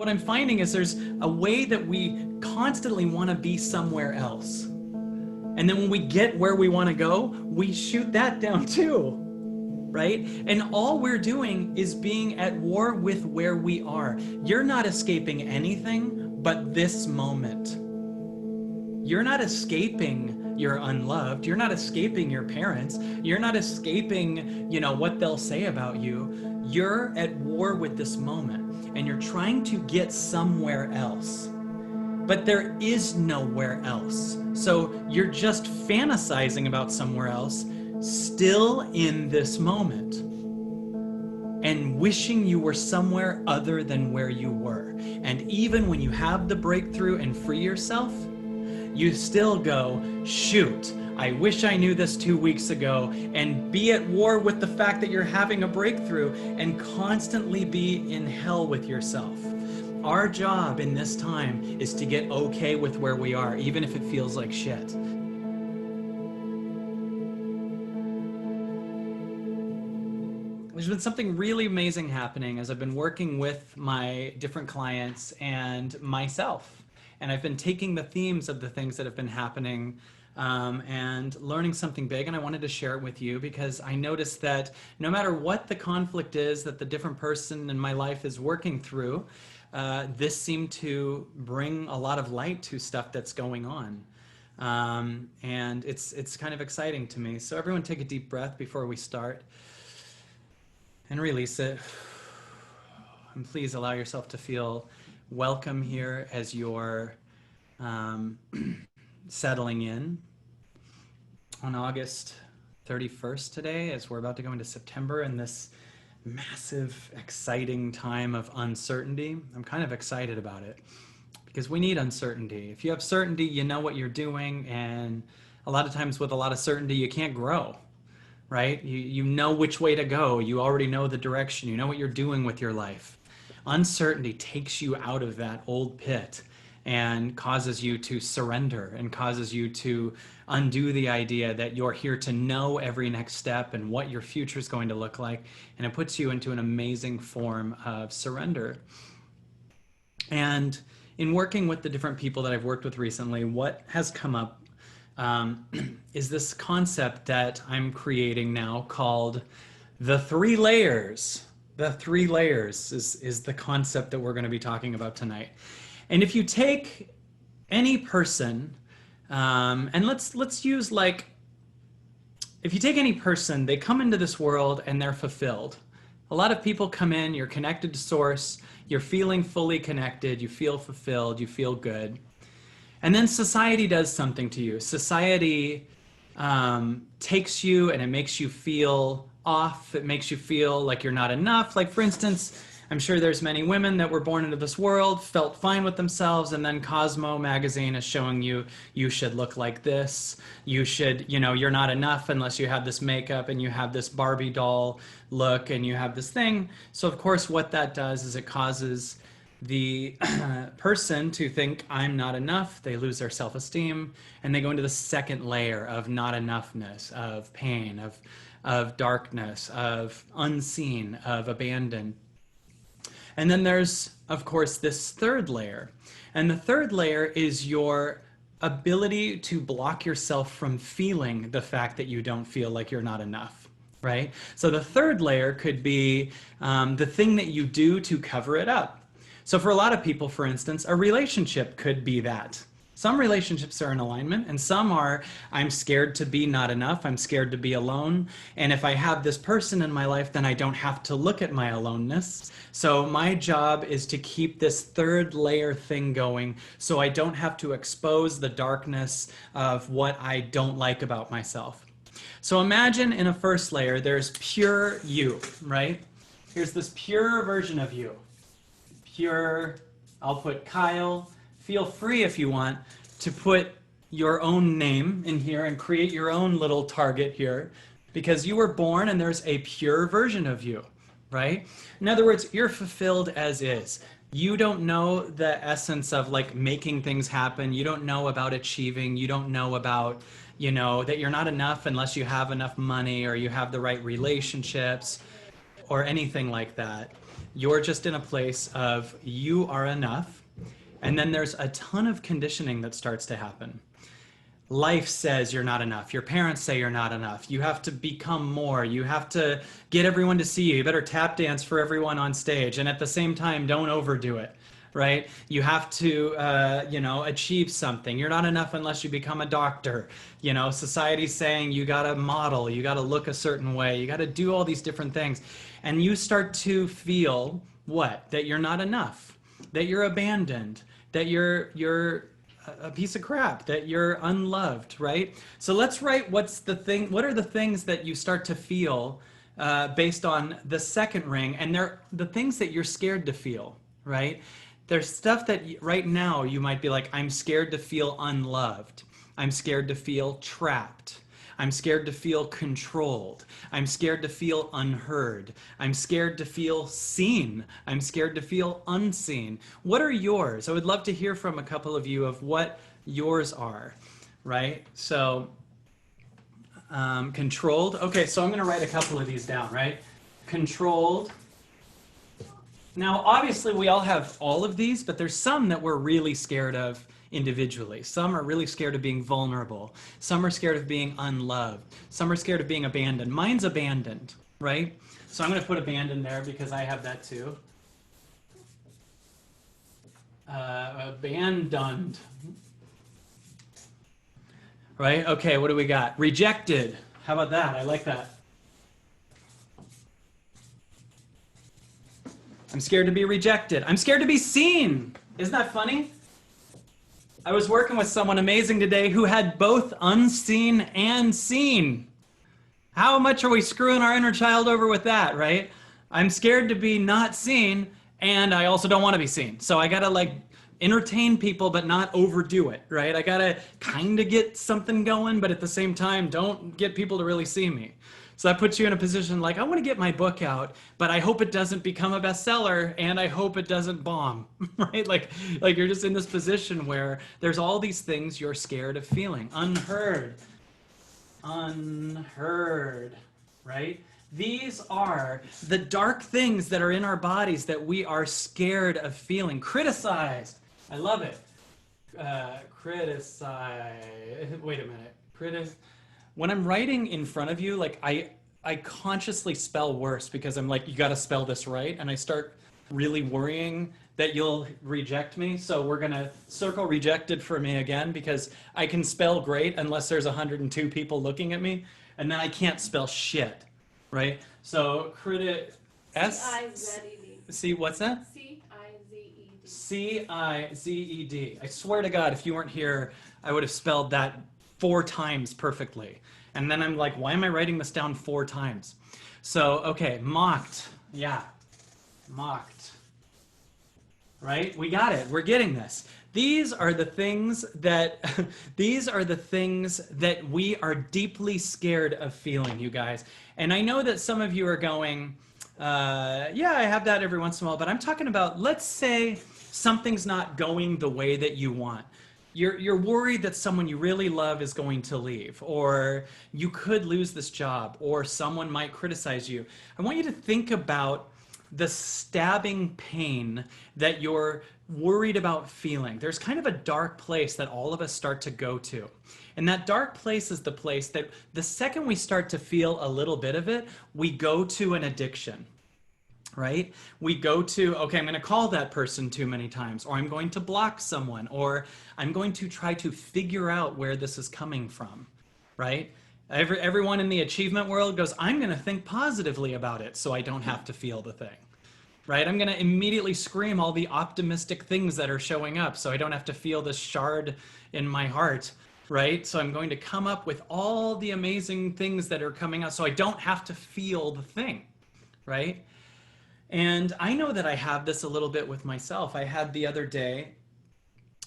what I'm finding is there's a way that we constantly want to be somewhere else. And then when we get where we want to go, we shoot that down too, right? And all we're doing is being at war with where we are. You're not escaping anything but this moment. You're not escaping you're unloved. You're not escaping your parents. You're not escaping, what they'll say about you. You're at war with this moment, and you're trying to get somewhere else. But there is nowhere else. So you're just fantasizing about somewhere else, still in this moment, and wishing you were somewhere other than where you were. And even when you have the breakthrough and free yourself, you still go, shoot, I wish I knew this 2 weeks ago, and be at war with the fact that you're having a breakthrough and constantly be in hell with yourself. Our job in this time is to get okay with where we are, even if it feels like shit. There's been something really amazing happening as I've been working with my different clients and myself. And I've been taking the themes of the things that have been happening and learning something big. And I wanted to share it with you because I noticed that no matter what the conflict is that the different person in my life is working through, this seemed to bring a lot of light to stuff that's going on. And it's kind of exciting to me. So everyone take a deep breath before we start and release it. And please allow yourself to feel welcome here as you're settling in on August 31st today, as we're about to go into September in this massive, exciting time of uncertainty. I'm kind of excited about it because we need uncertainty. If you have certainty, you know what you're doing, and a lot of times with a lot of certainty, you can't grow, right? You know which way to go. You already know the direction. You know what you're doing with your life. Uncertainty takes you out of that old pit and causes you to surrender and causes you to undo the idea that you're here to know every next step and what your future is going to look like. And it puts you into an amazing form of surrender. And in working with the different people that I've worked with recently, what has come up is this concept that I'm creating now called the 3 layers. The 3 layers is the concept that we're going to be talking about tonight. And if you take any person, and let's use if you take any person, they come into this world and they're fulfilled. A lot of people come in, you're connected to source, you're feeling fully connected, you feel fulfilled, you feel good. And then society does something to you. Society takes you and it makes you feel off. It makes you feel like you're not enough. Like, for instance, I'm sure there's many women that were born into this world, felt fine with themselves, and then Cosmo magazine is showing you, you should look like this. You should, you're not enough unless you have this makeup and you have this Barbie doll look and you have this thing. So of course what that does is it causes the person to think I'm not enough. They lose their self-esteem and they go into the second layer of not enoughness, of pain, of darkness, of unseen, of abandoned. And then there's, of course, this third layer. And the third layer is your ability to block yourself from feeling the fact that you don't feel like you're not enough, right? So the third layer could be the thing that you do to cover it up. So for a lot of people, for instance, a relationship could be that. Some relationships are in alignment and some are, I'm scared to be not enough. I'm scared to be alone. And if I have this person in my life, then I don't have to look at my aloneness. So my job is to keep this third layer thing going so I don't have to expose the darkness of what I don't like about myself. So imagine in a first layer, there's pure you, right? Here's this pure version of you. Pure, I'll put Kyle. Feel free if you want to put your own name in here and create your own little target here because you were born and there's a pure version of you, right? In other words, you're fulfilled as is. You don't know the essence of making things happen. You don't know about achieving. You don't know about, that you're not enough unless you have enough money or you have the right relationships or anything like that. You're just in a place of you are enough. And then there's a ton of conditioning that starts to happen. Life says you're not enough. Your parents say you're not enough. You have to become more. You have to get everyone to see you. You better tap dance for everyone on stage. And at the same time, don't overdo it, right? You have to, achieve something. You're not enough unless you become a doctor. Society's saying you got to model, you got to look a certain way, you got to do all these different things. And you start to feel what? That you're not enough, that you're abandoned, that you're a piece of crap, that you're unloved, right? So let's write what are the things that you start to feel based on the second ring, and they're the things that you're scared to feel, right? There's stuff that right now you might be like, I'm scared to feel unloved. I'm scared to feel trapped. I'm scared to feel controlled. I'm scared to feel unheard. I'm scared to feel seen. I'm scared to feel unseen. What are yours? I would love to hear from a couple of you of what yours are, right? So, controlled. Okay, so I'm going to write a couple of these down, right? Controlled. Now, obviously, we all have all of these, but there's some that we're really scared of individually. Some are really scared of being vulnerable. Some are scared of being unloved. Some are scared of being abandoned. Mine's abandoned, right? So I'm going to put abandoned there because I have that too. Abandoned. Right? Okay, what do we got? Rejected. How about that? I like that. I'm scared to be rejected. I'm scared to be seen. Isn't that funny? I was working with someone amazing today who had both unseen and seen. How much are we screwing our inner child over with that, right? I'm scared to be not seen, and I also don't want to be seen. So I got to entertain people, but not overdo it, right? I got to kind of get something going, but at the same time, don't get people to really see me. So that puts you in a position I want to get my book out, but I hope it doesn't become a bestseller, and I hope it doesn't bomb, right? Like you're just in this position where there's all these things you're scared of feeling. Unheard, right? These are the dark things that are in our bodies that we are scared of feeling. Criticized. I love it. Criticize. Wait a minute. When I'm writing in front of you, I consciously spell worse because I'm like, you got to spell this right. And I start really worrying that you'll reject me. So we're going to circle rejected for me again because I can spell great unless there's 102 people looking at me. And then I can't spell shit, right? So C-I-Z-E-D. See, what's that? C-I-Z-E-D. C-I-Z-E-D. I swear to God, if you weren't here, I would have spelled that 4 times perfectly. And then I'm like, why am I writing this down 4 times? So, okay, mocked. Yeah, mocked. Right? We got it. We're getting this. These are the things that we are deeply scared of feeling, you guys. And I know that some of you are going, yeah, I have that every once in a while, but I'm talking about, let's say something's not going the way that you want. You're worried that someone you really love is going to leave, or you could lose this job, or someone might criticize you. I want you to think about the stabbing pain that you're worried about feeling. There's kind of a dark place that all of us start to go to. And that dark place is the place that the second we start to feel a little bit of it, we go to an addiction. Right? We go to, okay, I'm going to call that person too many times, or I'm going to block someone, or I'm going to try to figure out where this is coming from, right? Everyone in the achievement world goes, I'm going to think positively about it so I don't have to feel the thing, right? I'm going to immediately scream all the optimistic things that are showing up so I don't have to feel this shard in my heart, right? So I'm going to come up with all the amazing things that are coming out so I don't have to feel the thing, right? And I know that I have this a little bit with myself. I had the other day,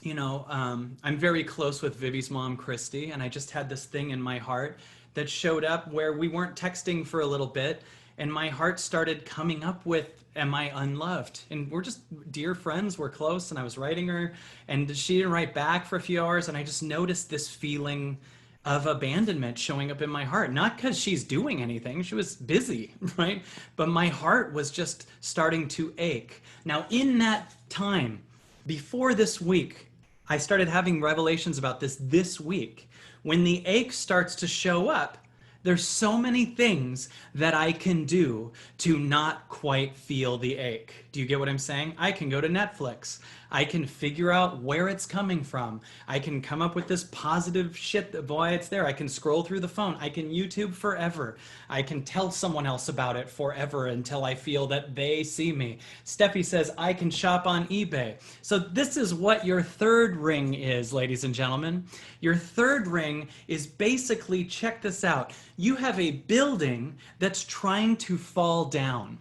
I'm very close with Vivi's mom, Christy, and I just had this thing in my heart that showed up where we weren't texting for a little bit, and my heart started coming up with, am I unloved? And we're just dear friends, we're close, and I was writing her, and she didn't write back for a few hours, and I just noticed this feeling of abandonment showing up in my heart. Not because she's doing anything, she was busy, right? But my heart was just starting to ache. Now, in that time, before this week, I started having revelations about this week. When the ache starts to show up, there's so many things that I can do to not quite feel the ache. Do you get what I'm saying? I can go to Netflix. I can figure out where it's coming from. I can come up with this positive shit that, boy, it's there. I can scroll through the phone. I can YouTube forever. I can tell someone else about it forever until I feel that they see me. Steffi says, I can shop on eBay. So this is what your third ring is, ladies and gentlemen. Your third ring is basically, check this out. You have a building that's trying to fall down.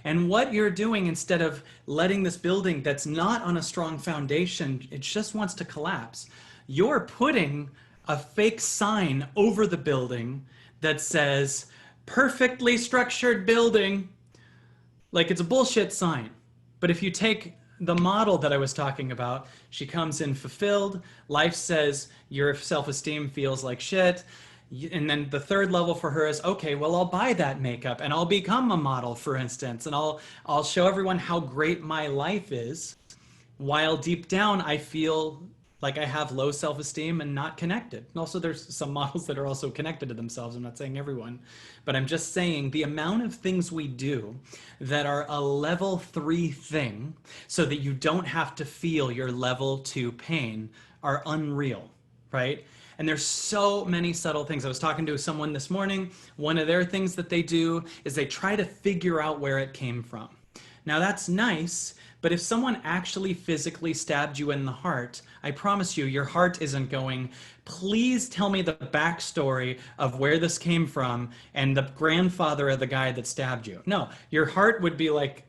And what you're doing, instead of letting this building that's not on a strong foundation, it just wants to collapse, you're putting a fake sign over the building that says, perfectly structured building. Like, it's a bullshit sign. But if you take the model that I was talking about, she comes in fulfilled, life says your self-esteem feels like shit. And then the third level for her is, okay, well, I'll buy that makeup and I'll become a model, for instance, and I'll show everyone how great my life is, while deep down I feel like I have low self-esteem and not connected. And also there's some models that are also connected to themselves. I'm not saying everyone, but I'm just saying the amount of things we do that are a level 3 thing so that you don't have to feel your level 2 pain are unreal, right? And there's so many subtle things. I was talking to someone this morning. One of their things that they do is they try to figure out where it came from. Now that's nice, but if someone actually physically stabbed you in the heart, I promise you, your heart isn't going, please tell me the backstory of where this came from and the grandfather of the guy that stabbed you. No, your heart would be like,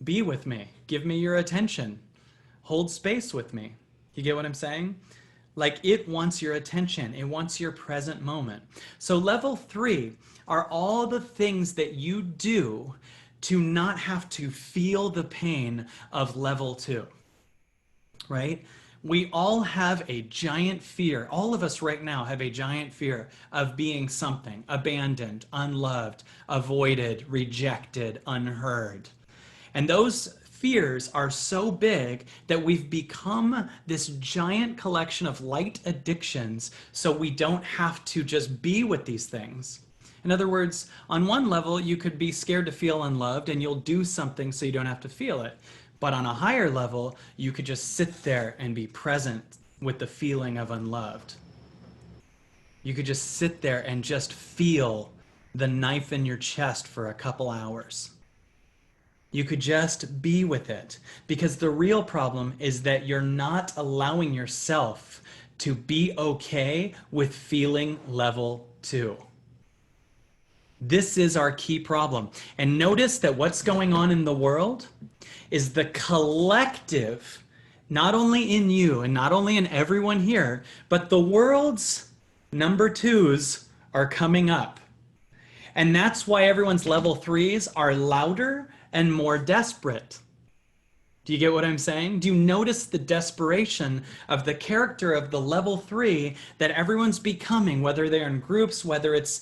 be with me, give me your attention, hold space with me. You get what I'm saying? Like, it wants your attention. It wants your present moment. So level 3 are all the things that you do to not have to feel the pain of level 2, right? We all have a giant fear. All of us right now have a giant fear of being something, abandoned, unloved, avoided, rejected, unheard. And those fears are so big that we've become this giant collection of light addictions, so we don't have to just be with these things. In other words, on one level, you could be scared to feel unloved and you'll do something so you don't have to feel it. But on a higher level, you could just sit there and be present with the feeling of unloved. You could just sit there and just feel the knife in your chest for a couple hours. You could just be with it, because the real problem is that you're not allowing yourself to be okay with feeling level 2. This is our key problem. And notice that what's going on in the world is the collective, not only in you and not only in everyone here, but the world's number 2s are coming up. And that's why everyone's level 3s are louder and more desperate. Do you get what I'm saying? Do you notice the desperation of the character of the level 3 that everyone's becoming, whether they're in groups, whether it's,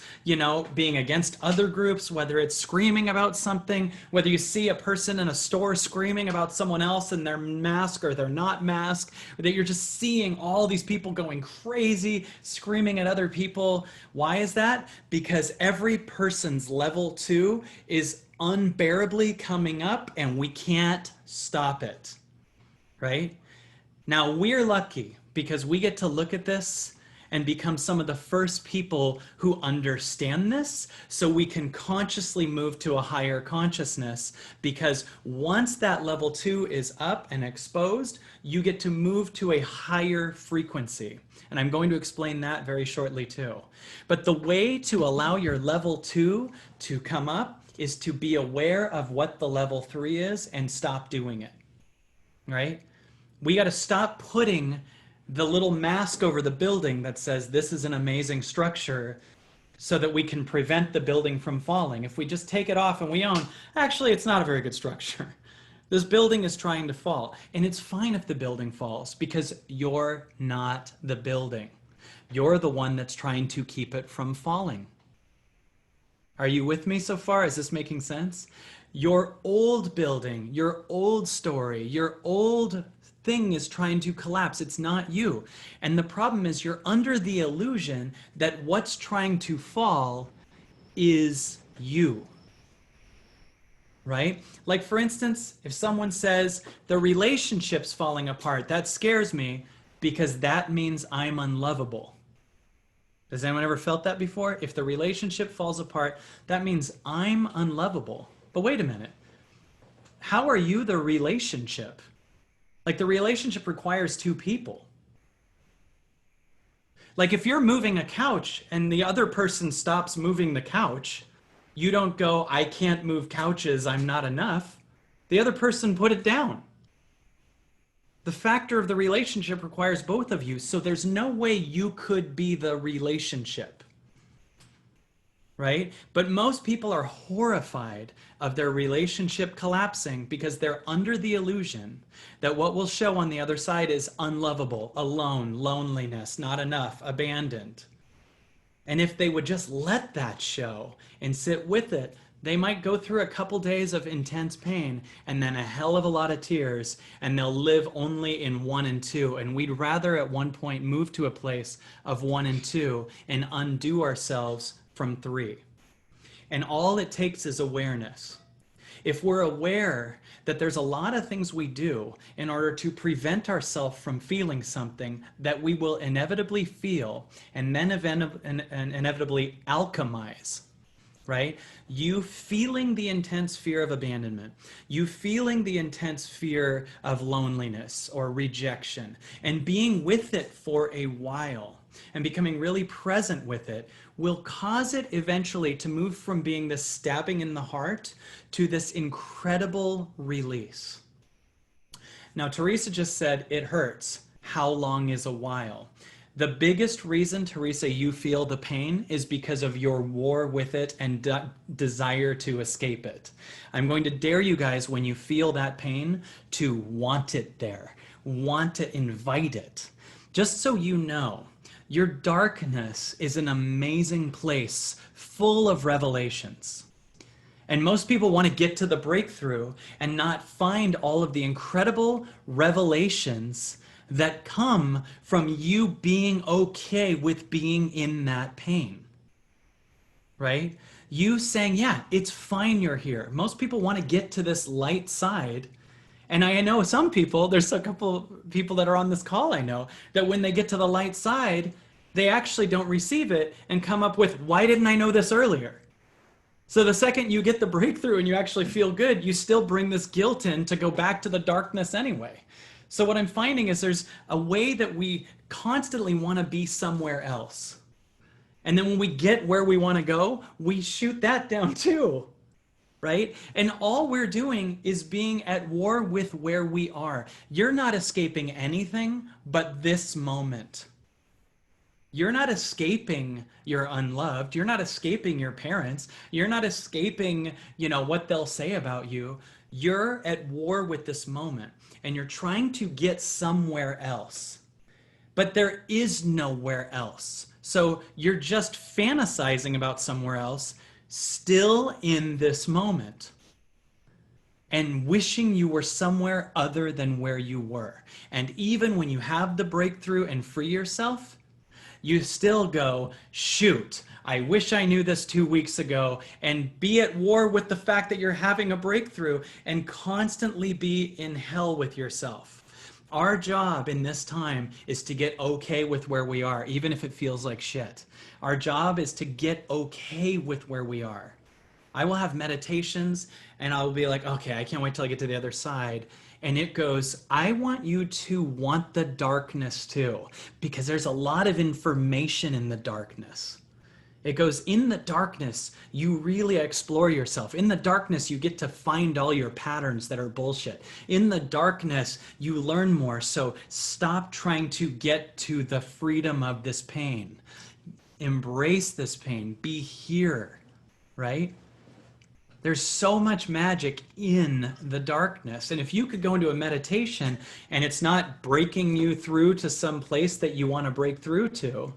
being against other groups, whether it's screaming about something, whether you see a person in a store screaming about someone else and they're masked or they're not masked, that you're just seeing all these people going crazy, screaming at other people. Why is that? Because every person's level 2 is unbearably coming up and we can't stop it, right? Now, we're lucky because we get to look at this and become some of the first people who understand this, so we can consciously move to a higher consciousness, because once that level 2 is up and exposed, you get to move to a higher frequency. And I'm going to explain that very shortly too. But the way to allow your level 2 to come up is to be aware of what the level 3 is and stop doing it, right? We got to stop putting the little mask over the building that says this is an amazing structure so that we can prevent the building from falling. If we just take it off and we own, actually, it's not a very good structure. This building is trying to fall, and it's fine if the building falls because you're not the building. You're the one that's trying to keep it from falling. Are you with me so far? Is this making sense? Your old building, your old story, your old thing is trying to collapse. It's not you. And the problem is you're under the illusion that what's trying to fall is you. Right? Like, for instance, if someone says the relationship's falling apart, that scares me because that means I'm unlovable. Has anyone ever felt that before? If the relationship falls apart, that means I'm unlovable. But wait a minute. How are you the relationship? Like, the relationship requires two people. Like, if you're moving a couch and the other person stops moving the couch, you don't go, I can't move couches, I'm not enough. The other person put it down. The factor of the relationship requires both of you, so there's no way you could be the relationship. Right? But most people are horrified of their relationship collapsing because they're under the illusion that what will show on the other side is unlovable, alone, loneliness, not enough, abandoned. And if they would just let that show and sit with it, they might go through a couple days of intense pain and then a hell of a lot of tears, and they'll live only in 1 and 2. And we'd rather at one point move to a place of 1 and 2 and undo ourselves from 3. And all it takes is awareness. If we're aware that there's a lot of things we do in order to prevent ourselves from feeling something that we will inevitably feel and then inevitably alchemize, right? You feeling the intense fear of abandonment, you feeling the intense fear of loneliness or rejection, and being with it for a while and becoming really present with it will cause it eventually to move from being this stabbing in the heart to this incredible release. Now, Teresa just said, it hurts. How long is a while? The biggest reason, Teresa, you feel the pain is because of your war with it and desire to escape it. I'm going to dare you guys, when you feel that pain, to want it there, want to invite it. Just so you know, your darkness is an amazing place full of revelations. And most people want to get to the breakthrough and not find all of the incredible revelations that come from you being okay with being in that pain. Right? You saying, yeah, it's fine you're here. Most people want to get to this light side. And I know some people, there's a couple people that are on this call I know, that when they get to the light side, they actually don't receive it and come up with, why didn't I know this earlier? So the second you get the breakthrough and you actually feel good, you still bring this guilt in to go back to the darkness anyway. So what I'm finding is there's a way that we constantly want to be somewhere else. And then when we get where we want to go, we shoot that down too. Right? And all we're doing is being at war with where we are. You're not escaping anything but this moment. You're not escaping your unloved. You're not escaping your parents. You're not escaping, what they'll say about you. You're at war with this moment and you're trying to get somewhere else. But there is nowhere else. So you're just fantasizing about somewhere else, still in this moment, and wishing you were somewhere other than where you were. And even when you have the breakthrough and free yourself, you still go, shoot, I wish I knew this 2 weeks ago, and be at war with the fact that you're having a breakthrough and constantly be in hell with yourself. Our job in this time is to get okay with where we are, even if it feels like shit. Our job is to get okay with where we are. I will have meditations and I'll be like, okay, I can't wait till I get to the other side. And it goes, I want you to want the darkness too, because there's a lot of information in the darkness. It goes, in the darkness, you really explore yourself. In the darkness, you get to find all your patterns that are bullshit. In the darkness, you learn more. So stop trying to get to the freedom of this pain. Embrace this pain. Be here, right? There's so much magic in the darkness. And if you could go into a meditation and it's not breaking you through to some place that you want to break through to,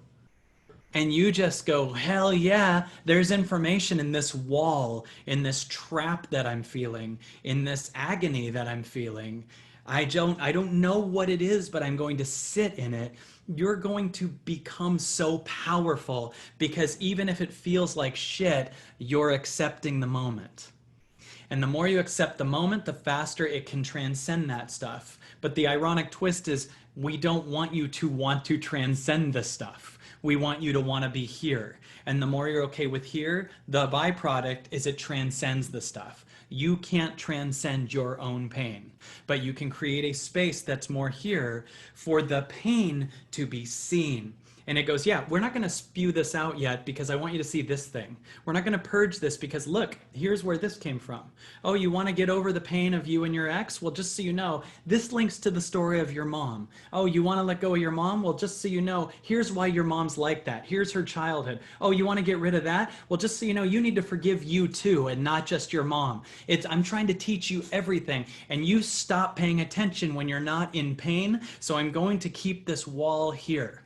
And you just go, hell yeah, there's information in this wall, in this trap that I'm feeling, in this agony that I'm feeling. I don't know what it is, but I'm going to sit in it. You're going to become so powerful because even if it feels like shit, you're accepting the moment. And the more you accept the moment, the faster it can transcend that stuff. But the ironic twist is we don't want you to want to transcend the stuff. We want you to want to be here. And the more you're okay with here, the byproduct is it transcends the stuff. You can't transcend your own pain, but you can create a space that's more here for the pain to be seen. And it goes, yeah, we're not going to spew this out yet because I want you to see this thing. We're not going to purge this because look, here's where this came from. Oh, you want to get over the pain of you and your ex? Well, just so you know, this links to the story of your mom. Oh, you want to let go of your mom? Well, just so you know, here's why your mom's like that. Here's her childhood. Oh, you want to get rid of that? Well, just so you know, you need to forgive you too and not just your mom. I'm trying to teach you everything and you stop paying attention when you're not in pain. So I'm going to keep this wall here.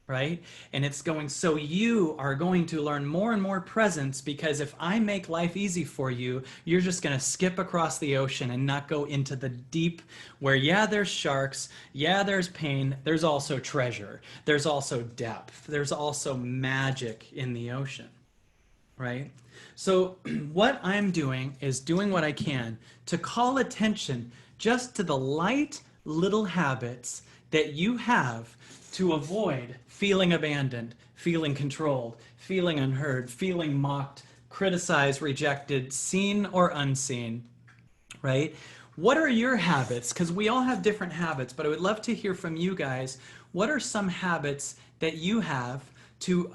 Right? And it's going, so you are going to learn more and more presence because if I make life easy for you, you're just going to skip across the ocean and not go into the deep where, yeah, there's sharks. Yeah, there's pain. There's also treasure. There's also depth. There's also magic in the ocean. Right? So what I'm doing is doing what I can to call attention just to the light little habits that you have to avoid feeling abandoned, feeling controlled, feeling unheard, feeling mocked, criticized, rejected, seen or unseen, right? What are your habits? Because we all have different habits, but I would love to hear from you guys. What are some habits that you have to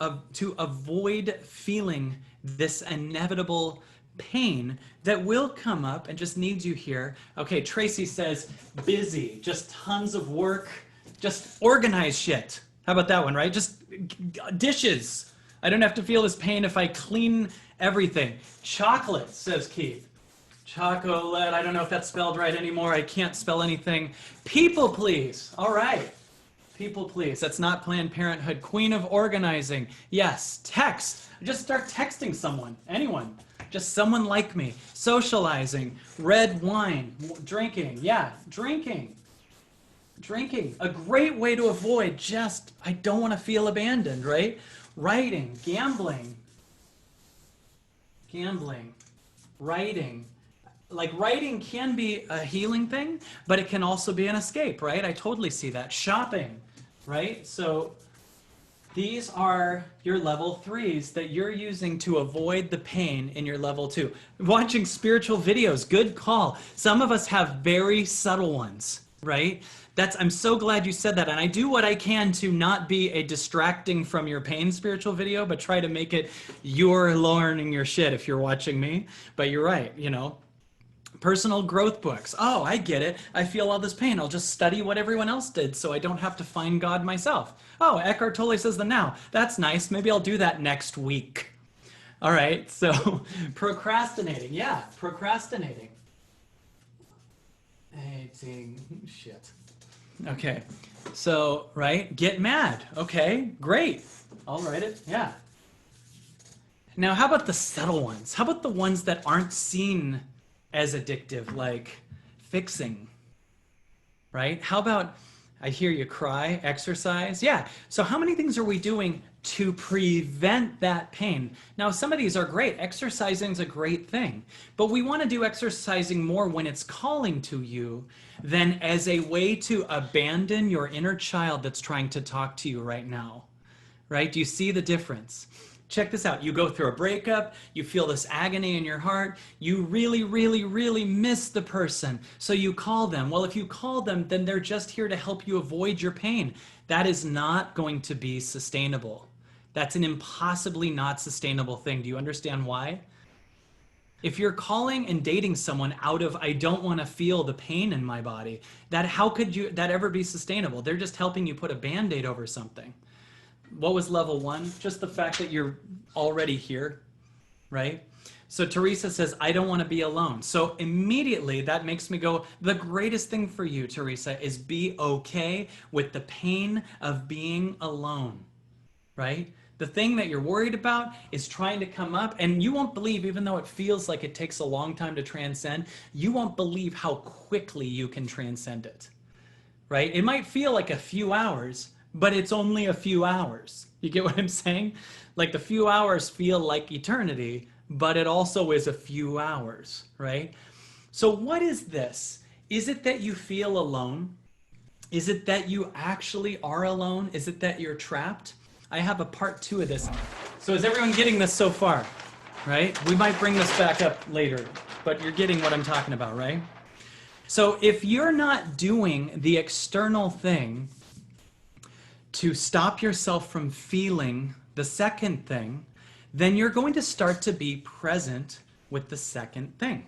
avoid feeling this inevitable pain that will come up and just needs you here? Okay, Tracy says busy, just tons of work, just organize shit. How about that one, right? Just dishes. I don't have to feel this pain if I clean everything. Chocolate, says Keith. Chocolate, I don't know if that's spelled right anymore. I can't spell anything. People please. All right. People please. That's not Planned Parenthood. Queen of organizing. Yes. Text. Just start texting someone. Anyone. Just someone like me. Socializing. Red wine. Drinking. Yeah. Drinking. A great way to avoid just, I don't want to feel abandoned, right? Writing, gambling, writing. Like writing can be a healing thing, but it can also be an escape, right? I totally see that. Shopping, right? So these are your level 3s that you're using to avoid the pain in your level 2. Watching spiritual videos, good call. Some of us have very subtle ones, right? I'm so glad you said that. And I do what I can to not be a distracting from your pain spiritual video, but try to make it you're learning your shit if you're watching me. But you're right, you know. Personal growth books. Oh, I get it. I feel all this pain. I'll just study what everyone else did so I don't have to find God myself. Oh, Eckhart Tolle says the now. That's nice. Maybe I'll do that next week. All right, so procrastinating. Yeah, procrastinating. Hating shit. Okay, so, right, get mad. Okay, great. I'll write it, yeah. Now, how about the subtle ones? How about the ones that aren't seen as addictive, like fixing, right? How about, I hear you cry, exercise? Yeah, so how many things are we doing to prevent that pain? Now, some of these are great. Exercising is a great thing, but we want to do exercising more when it's calling to you than as a way to abandon your inner child that's trying to talk to you right now, right? Do you see the difference? Check this out. You go through a breakup, you feel this agony in your heart, you really, really, really miss the person, so you call them. Well, if you call them, then they're just here to help you avoid your pain. That is not going to be sustainable. That's an impossibly not sustainable thing. Do you understand why? If you're calling and dating someone out of, I don't want to feel the pain in my body, how could that ever be sustainable? They're just helping you put a Band-Aid over something. What was level 1? Just the fact that you're already here, right? So Teresa says, I don't want to be alone. So immediately that makes me go, the greatest thing for you, Teresa, is be okay with the pain of being alone. right? The thing that you're worried about is trying to come up, and you won't believe, even though it feels like it takes a long time to transcend, you won't believe how quickly you can transcend it, right? It might feel like a few hours, but it's only a few hours. You get what I'm saying? Like the few hours feel like eternity, but it also is a few hours, right? So what is this? Is it that you feel alone? Is it that you actually are alone? Is it that you're trapped? I have a part 2 of this. So is everyone getting this so far, right? We might bring this back up later, but you're getting what I'm talking about, right? So if you're not doing the external thing to stop yourself from feeling the second thing, then you're going to start to be present with the second thing.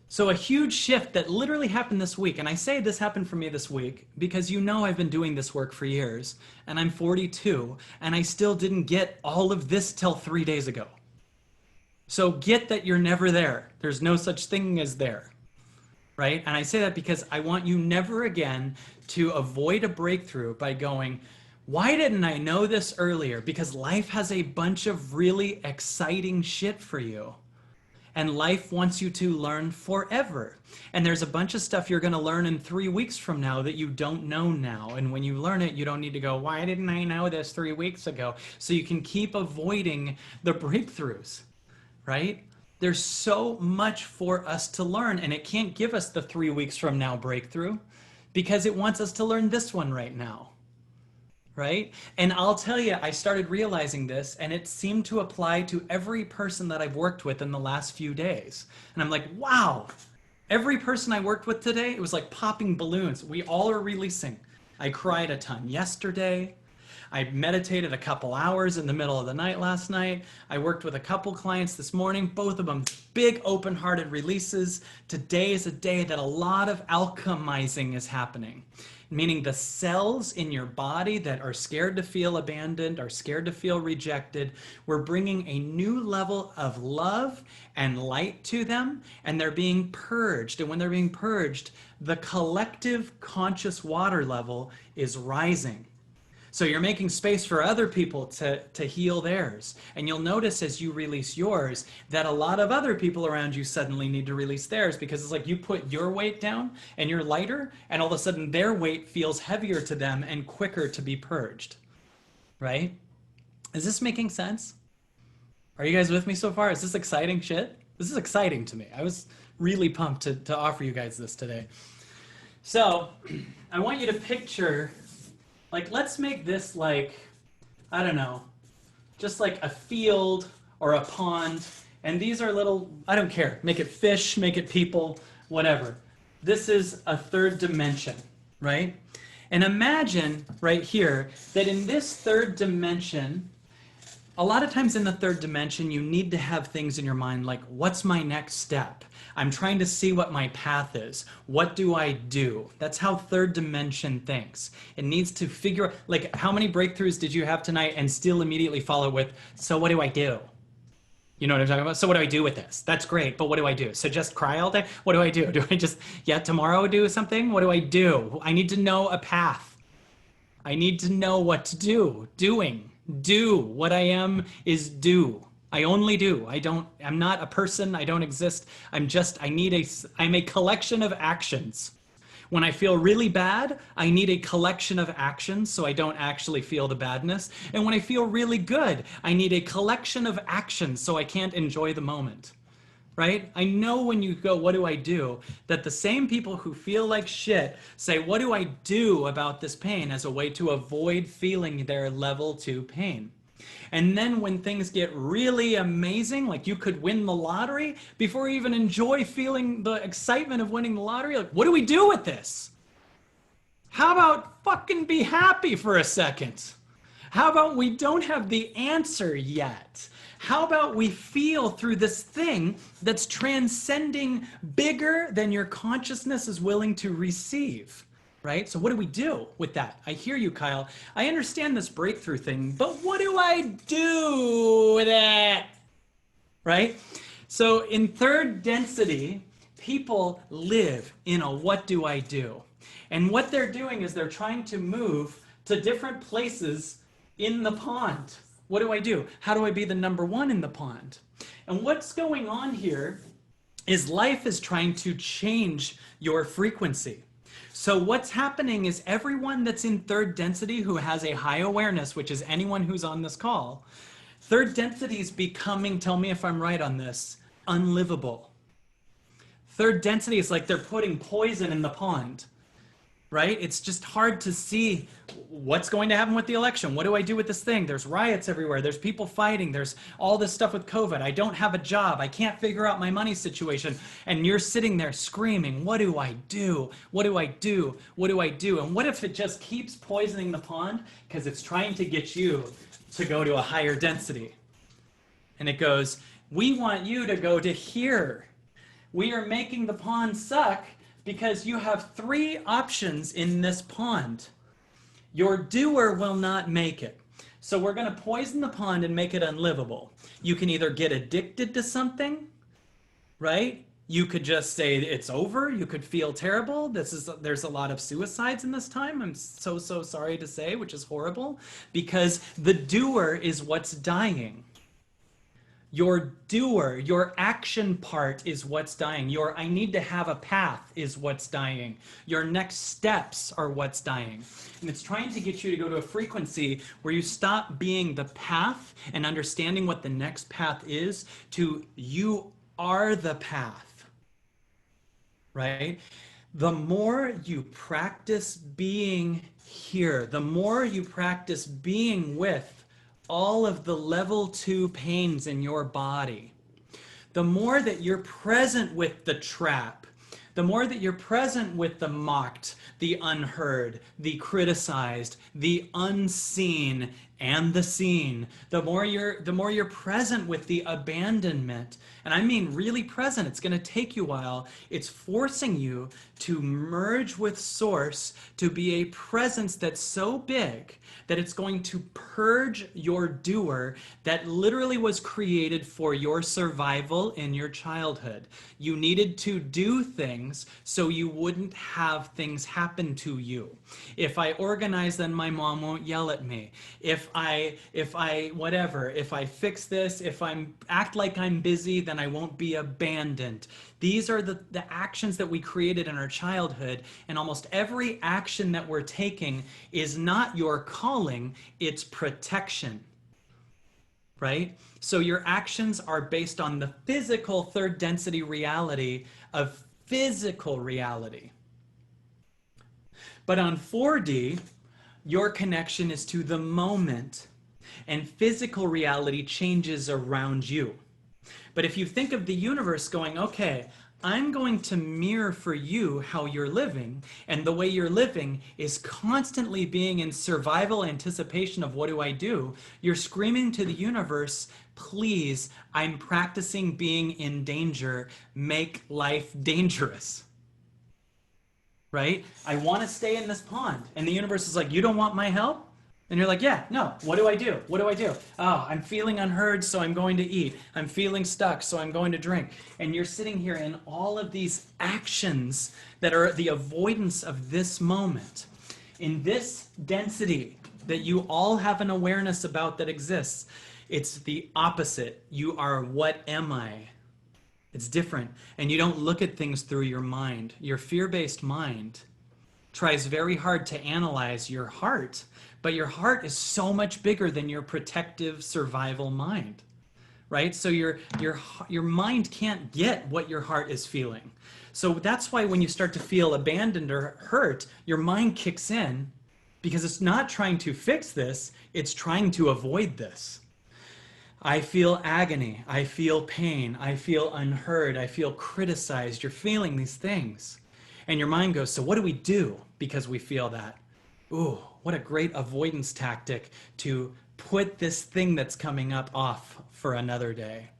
So a huge shift that literally happened this week, and I say this happened for me this week because you know I've been doing this work for years, and I'm 42, and I still didn't get all of this till 3 days ago. So get that you're never there. There's no such thing as there, right? And I say that because I want you never again to avoid a breakthrough by going, why didn't I know this earlier? Because life has a bunch of really exciting shit for you. And life wants you to learn forever. And there's a bunch of stuff you're going to learn in 3 weeks from now that you don't know now. And when you learn it, you don't need to go, why didn't I know this 3 weeks ago? So you can keep avoiding the breakthroughs, right? There's so much for us to learn, and it can't give us the 3 weeks from now breakthrough because it wants us to learn this one right now. Right? And I'll tell you, I started realizing this, and it seemed to apply to every person that I've worked with in the last few days. And I'm like, wow, every person I worked with today, it was like popping balloons. We all are releasing. I cried a ton yesterday. I meditated a couple hours in the middle of the night last night. I worked with a couple clients this morning, both of them big open-hearted releases. Today is a day that a lot of alchemizing is happening. Meaning the cells in your body that are scared to feel abandoned, are scared to feel rejected, we're bringing a new level of love and light to them, and they're being purged. And when they're being purged, the collective conscious water level is rising. So you're making space for other people to heal theirs. And you'll notice as you release yours that a lot of other people around you suddenly need to release theirs, because it's like you put your weight down and you're lighter, and all of a sudden their weight feels heavier to them and quicker to be purged, right? Is this making sense? Are you guys with me so far? Is this exciting shit? This is exciting to me. I was really pumped to offer you guys this today. So I want you to picture, like, let's make this like, I don't know, just like a field or a pond. And these are little, I don't care, make it fish, make it people, whatever. This is a third dimension, right? And imagine right here that in this third dimension, a lot of times in the third dimension, you need to have things in your mind like, what's my next step? I'm trying to see what my path is. What do I do? That's how third dimension thinks. It needs to figure out, like, how many breakthroughs did you have tonight and still immediately follow with, so what do I do? You know what I'm talking about? So what do I do with this? That's great, but what do I do? So just cry all day? What do I do? Do I just, yeah, tomorrow do something? What do I do? I need to know a path. I need to know what to do. Doing. Do. What I am is do. I only do. I'm not a person. I don't exist. I'm a collection of actions. When I feel really bad, I need a collection of actions so I don't actually feel the badness. And when I feel really good, I need a collection of actions so I can't enjoy the moment. Right? I know when you go, what do I do? That the same people who feel like shit say, what do I do about this pain, as a way to avoid feeling their level 2 pain. And then when things get really amazing, like you could win the lottery, before you even enjoy feeling the excitement of winning the lottery, like, what do we do with this? How about fucking be happy for a second? How about we don't have the answer yet? How about we feel through this thing that's transcending bigger than your consciousness is willing to receive, right? So what do we do with that? I hear you, Kyle. I understand this breakthrough thing, but what do I do with it, right? So in third density, people live in a what do I do? And what they're doing is they're trying to move to different places in the pond. What do I do? How do I be the number one in the pond? And what's going on here is life is trying to change your frequency. So what's happening is everyone that's in third density who has a high awareness, which is anyone who's on this call, third density is becoming, tell me if I'm right on this, unlivable. Third density is like they're putting poison in the pond, right? It's just hard to see what's going to happen with the election. What do I do with this thing? There's riots everywhere. There's people fighting. There's all this stuff with COVID. I don't have a job. I can't figure out my money situation. And you're sitting there screaming, what do I do? What do I do? What do I do? And what if it just keeps poisoning the pond because it's trying to get you to go to a higher density? And it goes, we want you to go to here. We are making the pond suck because you have three options in this pond. Your doer will not make it. So we're going to poison the pond and make it unlivable. You can either get addicted to something, right? You could just say it's over. You could feel terrible. There's a lot of suicides in this time. I'm so sorry to say, which is horrible, because the doer is what's dying. Your doer, your action part is what's dying. Your I need to have a path is what's dying. Your next steps are what's dying. And it's trying to get you to go to a frequency where you stop being the path and understanding what the next path is to you are the path, right? The more you practice being here, the more you practice being with all of the level 2 pains in your body, the more that you're present with the trap, the more that you're present with the mocked, the unheard, the criticized, the unseen, and the seen, the more you're present with the abandonment. And I mean really present. It's going to take you a while. It's forcing you to merge with source, to be a presence that's so big that it's going to purge your doer that literally was created for your survival in your childhood. You needed to do things so you wouldn't have things happen to you. If I organize, then my mom won't yell at me. If I fix this, if I act like I'm busy, then I won't be abandoned. These are the actions that we created in our childhood, and almost every action that we're taking is not your calling, it's protection, right? So your actions are based on the physical third density reality of physical reality. But on 4D, your connection is to the moment, and physical reality changes around you. But if you think of the universe going, okay, I'm going to mirror for you how you're living, and the way you're living is constantly being in survival anticipation of what do I do, you're screaming to the universe, please, I'm practicing being in danger, make life dangerous. Right? I want to stay in this pond. And the universe is like, you don't want my help? And you're like, yeah, no, what do I do? What do I do? Oh, I'm feeling unheard, so I'm going to eat. I'm feeling stuck, so I'm going to drink. And you're sitting here in all of these actions that are the avoidance of this moment. In this density that you all have an awareness about that exists, it's the opposite. You are what am I? It's different. And you don't look at things through your mind. Your fear-based mind tries very hard to analyze your heart, but your heart is so much bigger than your protective survival mind, right? So your mind can't get what your heart is feeling. So that's why when you start to feel abandoned or hurt, your mind kicks in because it's not trying to fix this, it's trying to avoid this. I feel agony, I feel pain, I feel unheard, I feel criticized. You're feeling these things. And your mind goes, so what do we do because we feel that? Ooh, what a great avoidance tactic to put this thing that's coming up off for another day,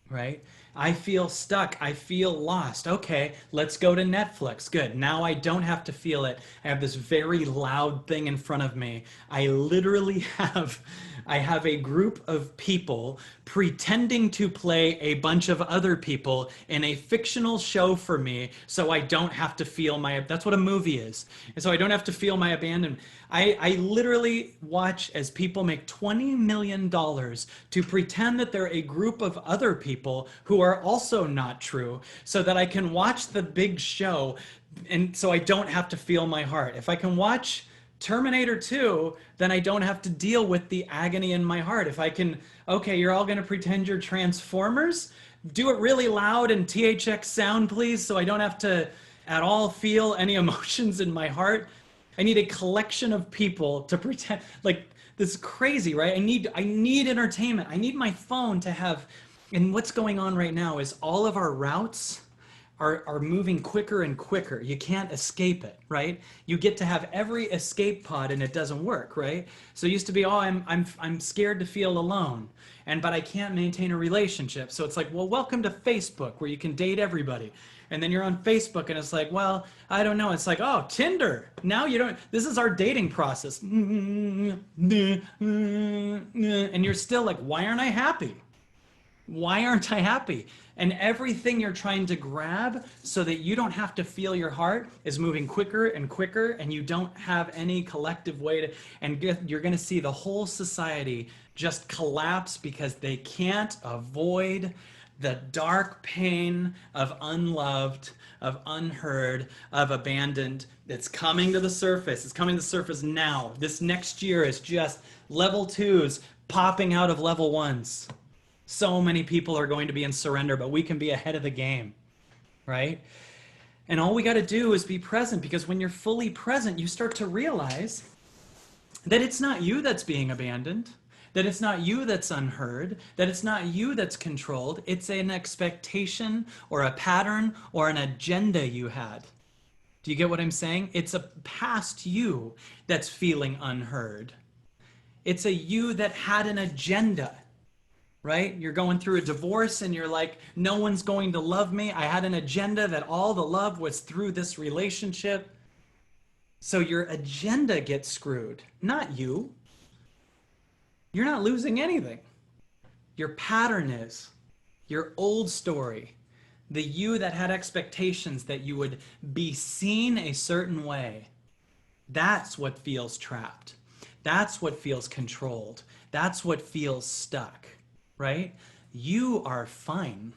right? I feel stuck. I feel lost. Okay, let's go to Netflix. Good. Now I don't have to feel it. I have this very loud thing in front of me. I literally have a group of people pretending to play a bunch of other people in a fictional show for me so I don't have to feel that's what a movie is. And so I don't have to feel my abandonment. I literally watch as people make $20 million to pretend that they're a group of other people who are also not true so that I can watch the big show and so I don't have to feel my heart. If I can watch Terminator 2, then I don't have to deal with the agony in my heart. If I can, okay, you're all going to pretend you're Transformers? Do it really loud and THX sound, please, so I don't have to at all feel any emotions in my heart. I need a collection of people to pretend, like, this is crazy, right? I need entertainment. I need my phone to have, and what's going on right now is all of our routes are moving quicker and quicker. You can't escape it, right? You get to have every escape pod and it doesn't work, right? So it used to be, oh, I'm scared to feel alone, but I can't maintain a relationship. So it's like, well, welcome to Facebook where you can date everybody. And then you're on Facebook and it's like, well, I don't know. It's like, oh, Tinder. Now you don't, this is our dating process. And you're still like, why aren't I happy? Why aren't I happy? And everything you're trying to grab so that you don't have to feel your heart is moving quicker and quicker, and you don't have any collective way to, and you're going to see the whole society just collapse because they can't avoid the dark pain of unloved, of unheard, of abandoned. It's coming to the surface. It's coming to the surface now. This next year is just level 2s popping out of level 1s. So many people are going to be in surrender, but we can be ahead of the game, right? And all we got to do is be present, because when you're fully present, you start to realize that it's not you that's being abandoned, that it's not you that's unheard, that it's not you that's controlled. It's an expectation or a pattern or an agenda you had. Do you get what I'm saying? It's a past you that's feeling unheard. It's a you that had an agenda. Right? You're going through a divorce and you're like, no one's going to love me. I had an agenda that all the love was through this relationship. So your agenda gets screwed, not you. You're not losing anything. Your pattern is your old story, the you that had expectations that you would be seen a certain way. That's what feels trapped. That's what feels controlled. That's what feels stuck. Right? You are fine.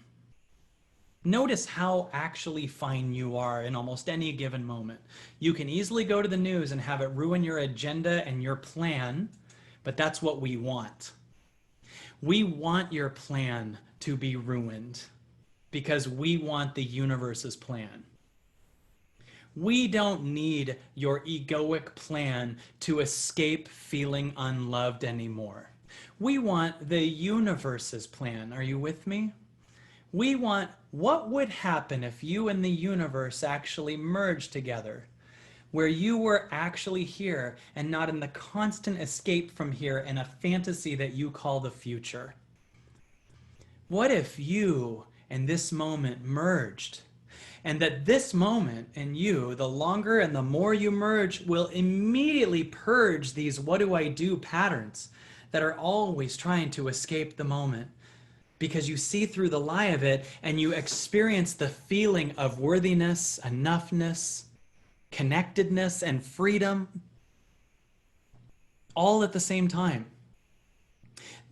Notice how actually fine you are in almost any given moment. You can easily go to the news and have it ruin your agenda and your plan, but that's what we want. We want your plan to be ruined because we want the universe's plan. We don't need your egoic plan to escape feeling unloved anymore. We want the universe's plan. Are you with me? We want what would happen if you and the universe actually merged together, where you were actually here and not in the constant escape from here in a fantasy that you call the future. What if you and this moment merged, and that this moment and you, the longer and the more you merge, will immediately purge these what do I do patterns that are always trying to escape the moment, because you see through the lie of it and you experience the feeling of worthiness, enoughness, connectedness, and freedom all at the same time.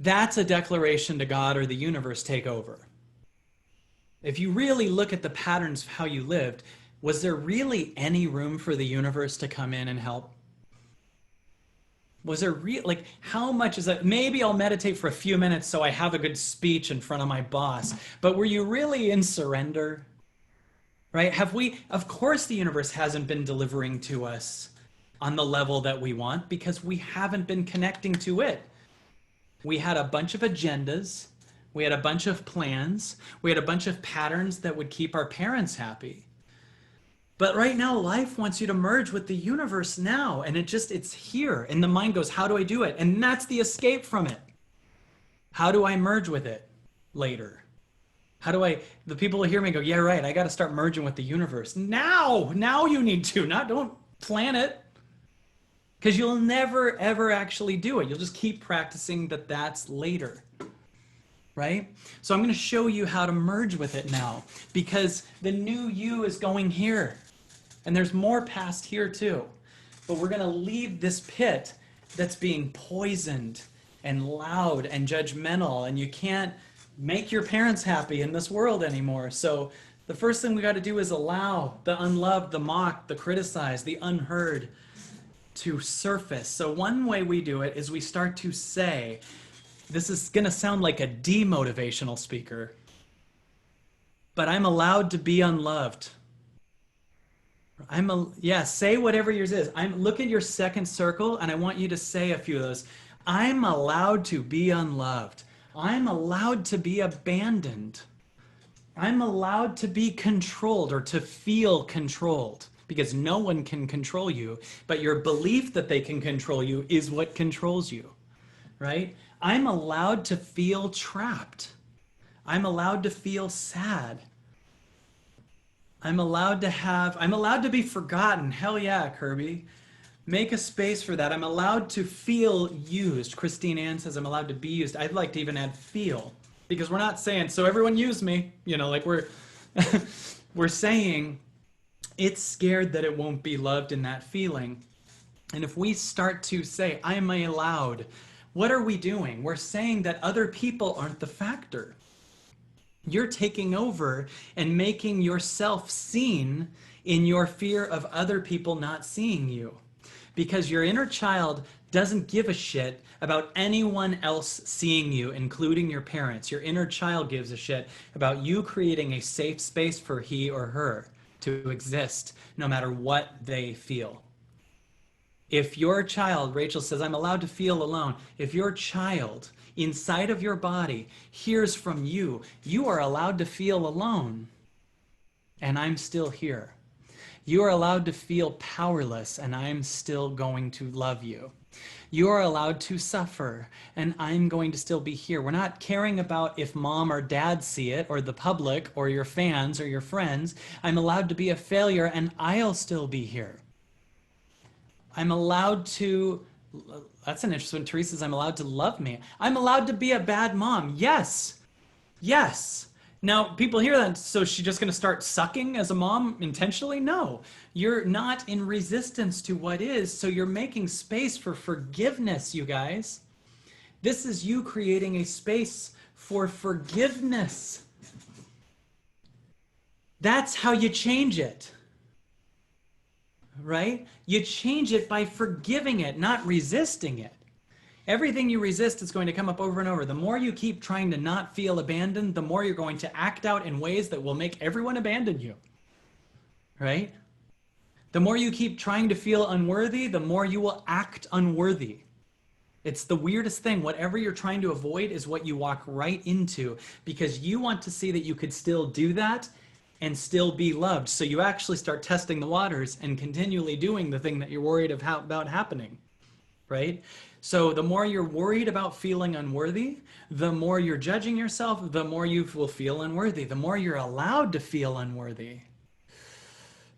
That's a declaration to God or the universe, take over. If you really look at the patterns of how you lived, was there really any room for the universe to come in and help? Was there like, how much is that? Maybe I'll meditate for a few minutes so I have a good speech in front of my boss. But were you really in surrender? Right? Of course the universe hasn't been delivering to us on the level that we want because we haven't been connecting to it. We had a bunch of agendas. We had a bunch of plans. We had a bunch of patterns that would keep our parents happy. But right now, life wants you to merge with the universe now. And it's here. And the mind goes, how do I do it? And that's the escape from it. How do I merge with it later? The people will hear me go, yeah, right, I got to start merging with the universe. Now you need to, not don't plan it. Because you'll never, ever actually do it. You'll just keep practicing that's later, right? So I'm going to show you how to merge with it now, because the new you is going here. And there's more past here too. But we're going to leave this pit that's being poisoned and loud and judgmental, and you can't make your parents happy in this world anymore. So the first thing we got to do is allow the unloved, the mocked, the criticized, the unheard to surface. So one way we do it is we start to say, this is going to sound like a demotivational speaker, but I'm allowed to be unloved. Say whatever yours is. Look at your second circle, and I want you to say a few of those. I'm allowed to be unloved. I'm allowed to be abandoned. I'm allowed to be controlled, or to feel controlled, because no one can control you, but your belief that they can control you is what controls you, right? I'm allowed to feel trapped. I'm allowed to feel sad. I'm allowed to be forgotten. Hell yeah, Kirby. Make a space for that. I'm allowed to feel used. Christine Ann says I'm allowed to be used. I'd like to even add feel, because we're not saying, so everyone use me, like we're, we're saying it's scared that it won't be loved in that feeling. And if we start to say, I'm allowed, what are we doing? We're saying that other people aren't the factor. You're taking over and making yourself seen in your fear of other people not seeing you. Because your inner child doesn't give a shit about anyone else seeing you, including your parents. Your inner child gives a shit about you creating a safe space for he or her to exist, no matter what they feel. If your child, Rachel says, I'm allowed to feel alone. If your child inside of your body hears from you, you are allowed to feel alone, and I'm still here. You are allowed to feel powerless, and I'm still going to love you. You are allowed to suffer, and I'm going to still be here. We're not caring about if mom or dad see it, or the public, or your fans, or your friends. I'm allowed to be a failure, and I'll still be here. I'm allowed to, that's an interesting one. Teresa says, I'm allowed to love me. I'm allowed to be a bad mom. Yes. Yes. Now, people hear that, so is she just going to start sucking as a mom intentionally? No. You're not in resistance to what is, so you're making space for forgiveness, you guys. This is you creating a space for forgiveness. That's how you change it. Right? You change it by forgiving it, not resisting it. Everything you resist is going to come up over and over. The more you keep trying to not feel abandoned, the more you're going to act out in ways that will make everyone abandon you. Right? The more you keep trying to feel unworthy, the more you will act unworthy. It's the weirdest thing. Whatever you're trying to avoid is what you walk right into, because you want to see that you could still do that and still be loved. So you actually start testing the waters and continually doing the thing that you're worried about happening, right? So the more you're worried about feeling unworthy, the more you're judging yourself, the more you will feel unworthy, the more you're allowed to feel unworthy.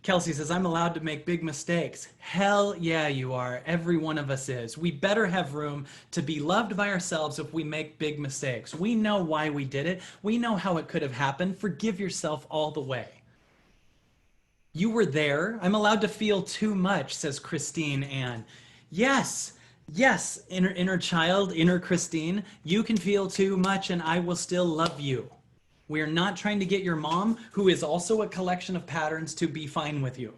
Kelsey says, I'm allowed to make big mistakes. Hell yeah, you are. Every one of us is. We better have room to be loved by ourselves if we make big mistakes. We know why we did it. We know how it could have happened. Forgive yourself all the way. You were there. I'm allowed to feel too much, says Christine Ann. Yes, yes, inner child, inner Christine, you can feel too much and I will still love you. We are not trying to get your mom, who is also a collection of patterns, to be fine with you.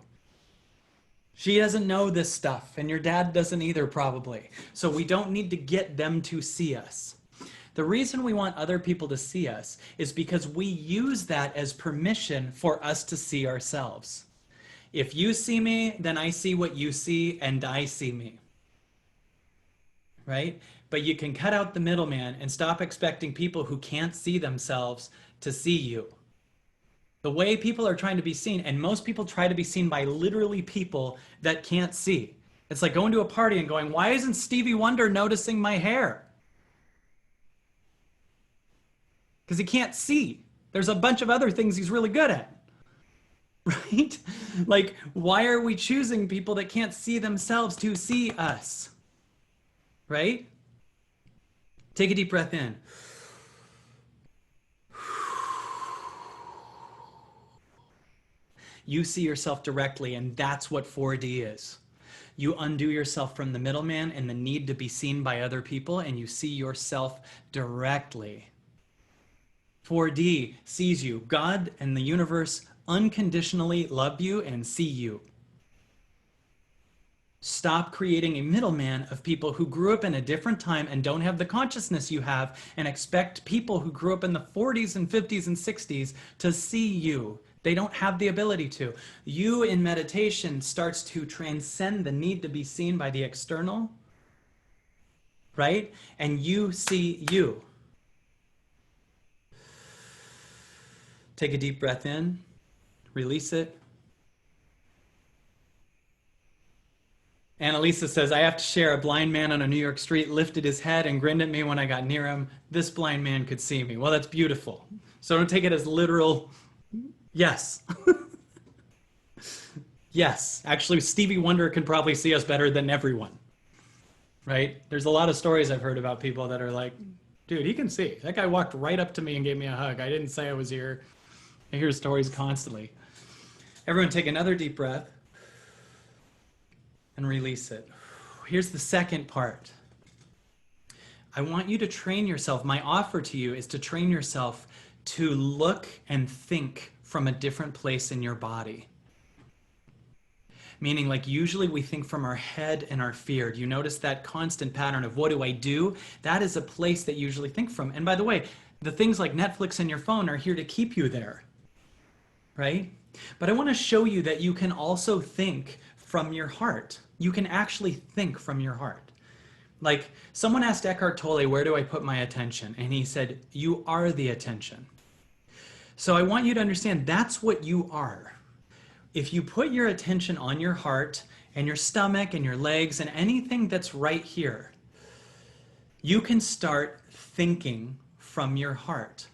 She doesn't know this stuff, and your dad doesn't either, probably. So we don't need to get them to see us. The reason we want other people to see us is because we use that as permission for us to see ourselves. If you see me, then I see what you see, and I see me. Right? But you can cut out the middleman and stop expecting people who can't see themselves to see you. The way people are trying to be seen, and most people try to be seen by literally people that can't see. It's like going to a party and going, why isn't Stevie Wonder noticing my hair? Because he can't see. There's a bunch of other things he's really good at. Right? Like, why are we choosing people that can't see themselves to see us? Right? Take a deep breath in. You see yourself directly, and that's what 4D is. You undo yourself from the middleman and the need to be seen by other people, and you see yourself directly. 4D sees you. God and the universe unconditionally love you and see you. Stop creating a middleman of people who grew up in a different time and don't have the consciousness you have, and expect people who grew up in the 40s and 50s and 60s to see you. They don't have the ability to. You in meditation starts to transcend the need to be seen by the external, right? And you see you. Take a deep breath in, release it. Annalisa says, I have to share, a blind man on a New York street lifted his head and grinned at me when I got near him. This blind man could see me. Well, that's beautiful. So don't take it as literal. Yes. Yes. Actually, Stevie Wonder can probably see us better than everyone. Right? There's a lot of stories I've heard about people that are like, dude, he can see. That guy walked right up to me and gave me a hug. I didn't say I was here. I hear stories constantly. Everyone take another deep breath and release it. Here's the second part. I want you to train yourself. My offer to you is to train yourself to look and think from a different place in your body. Meaning, like, usually we think from our head and our fear. Do you notice that constant pattern of what do I do? That is a place that you usually think from. And by the way, the things like Netflix and your phone are here to keep you there, right? But I want to show you that you can also think from your heart. You can actually think from your heart. Like, someone asked Eckhart Tolle, where do I put my attention? And he said, you are the attention. So I want you to understand that's what you are. If you put your attention on your heart and your stomach and your legs and anything that's right here, you can start thinking from your heart.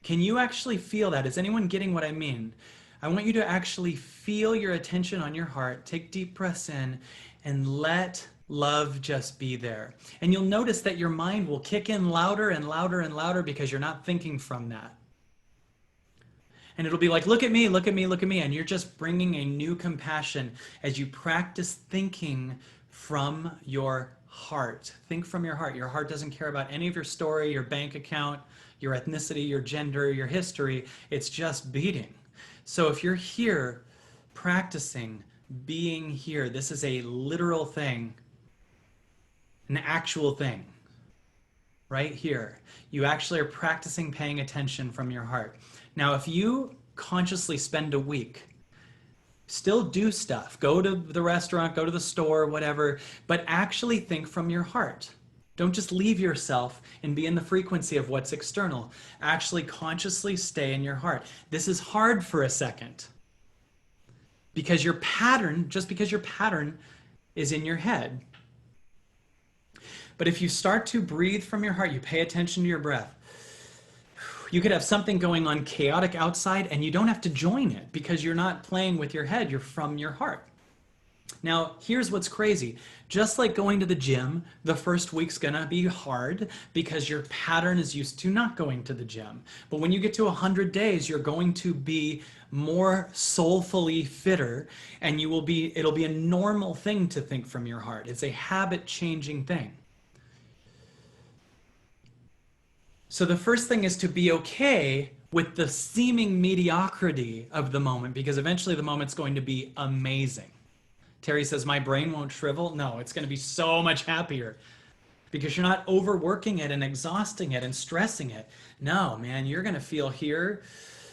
Can you actually feel that? Is anyone getting what I mean? I want you to actually feel your attention on your heart. Take deep breaths in and let love just be there. And you'll notice that your mind will kick in louder and louder and louder because you're not thinking from that. And it'll be like, look at me, look at me, look at me. And you're just bringing a new compassion as you practice thinking from your heart. Think from your heart. Your heart doesn't care about any of your story, your bank account, your ethnicity, your gender, your history. It's just beating. So if you're here practicing being here, this is a literal thing, an actual thing, right here. You actually are practicing paying attention from your heart. Now, if you consciously spend a week, still do stuff, go to the restaurant, go to the store, whatever, but actually think from your heart. Don't just leave yourself and be in the frequency of what's external. Actually consciously stay in your heart. This is hard for a second because your pattern, just because your pattern is in your head. But if you start to breathe from your heart, you pay attention to your breath, you could have something going on chaotic outside and you don't have to join it because you're not playing with your head, you're from your heart. Now, here's what's crazy. Just like going to the gym, the first week's gonna be hard because your pattern is used to not going to the gym. But when you get to 100 days, you're going to be more soulfully fitter and it'll be a normal thing to think from your heart. It's a habit-changing thing. So the first thing is to be okay with the seeming mediocrity of the moment because eventually the moment's going to be amazing. Terry says, my brain won't shrivel. No, it's going to be so much happier because you're not overworking it and exhausting it and stressing it. No, man, you're going to feel here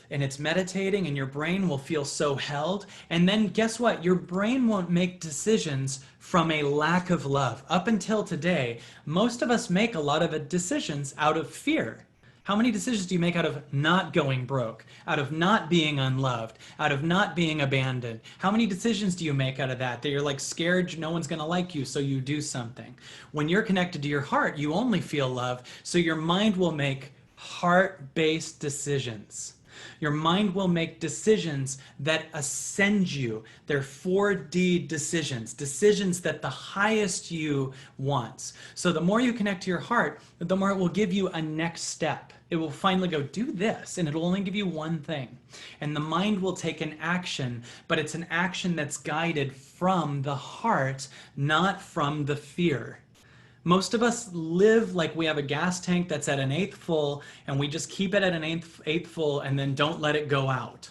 and it's meditating and your brain will feel so held. And then guess what? Your brain won't make decisions from a lack of love. Up until today, most of us make a lot of decisions out of fear. How many decisions do you make out of not going broke, out of not being unloved, out of not being abandoned? How many decisions do you make out of that you're like scared no one's going to like you, so you do something? When you're connected to your heart, you only feel love, so your mind will make heart-based decisions. Your mind will make decisions that ascend you. They're 4D decisions, decisions that the highest you wants. So the more you connect to your heart, the more it will give you a next step. It will finally go, do this, and it'll only give you one thing. And the mind will take an action, but it's an action that's guided from the heart, not from the fear. Most of us live like we have a gas tank that's at an eighth full, and we just keep it at an eighth full and then don't let it go out.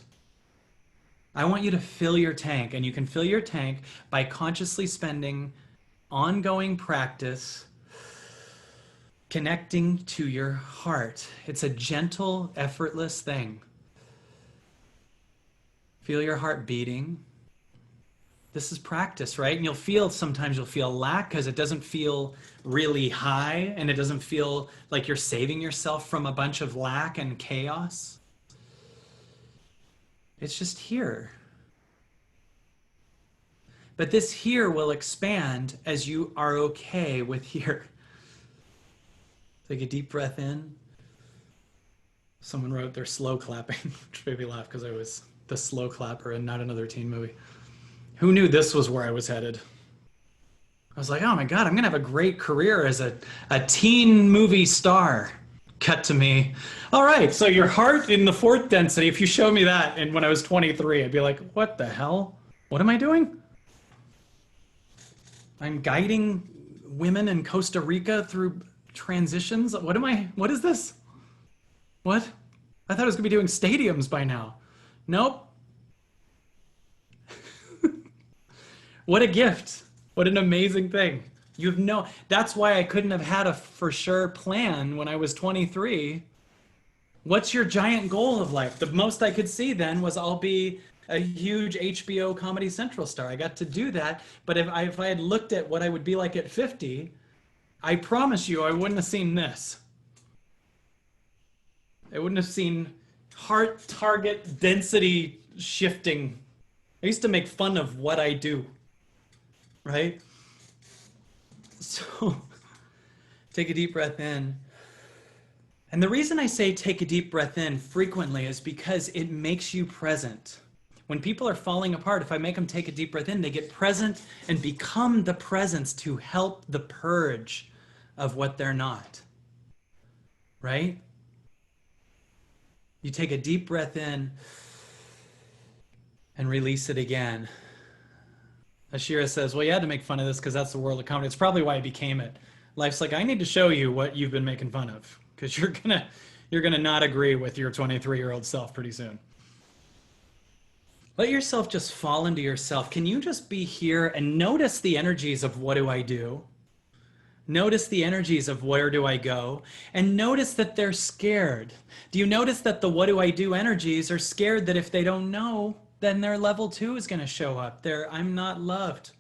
I want you to fill your tank, and you can fill your tank by consciously spending ongoing practice connecting to your heart. It's a gentle, effortless thing. Feel your heart beating. This is practice, right? And sometimes you'll feel lack because it doesn't feel really high, and it doesn't feel like you're saving yourself from a bunch of lack and chaos. It's just here. But this here will expand as you are okay with here. Take a deep breath in. Someone wrote they're slow clapping, which made me laugh because I was the slow clapper and not another teen movie. Who knew this was where I was headed? I was like, oh my God, I'm going to have a great career as a teen movie star. Cut to me. All right, so your heart in the fourth density, if you show me that, and when I was 23, I'd be like, what the hell? What am I doing? I'm guiding women in Costa Rica through transitions? What is this? What? I thought I was going to be doing stadiums by now. Nope. What a gift. What an amazing thing. That's why I couldn't have had a for sure plan when I was 23. What's your giant goal of life? The most I could see then was I'll be a huge HBO Comedy Central star. I got to do that. But if I had looked at what I would be like at 50, I promise you I wouldn't have seen this. I wouldn't have seen heart target density shifting. I used to make fun of what I do. Right? So take a deep breath in. And the reason I say take a deep breath in frequently is because it makes you present. When people are falling apart, if I make them take a deep breath in, they get present and become the presence to help the purge of what they're not. Right? You take a deep breath in and release it again. Ashira says, well, you had to make fun of this because that's the world of comedy. It's probably why I became it. Life's like, I need to show you what you've been making fun of because you're gonna not agree with your 23-year-old self pretty soon. Let yourself just fall into yourself. Can you just be here and notice the energies of what do I do? Notice the energies of where do I go? And notice that they're scared. Do you notice that the what do I do energies are scared that if they don't know, then their level 2 is going to show up. I'm not loved.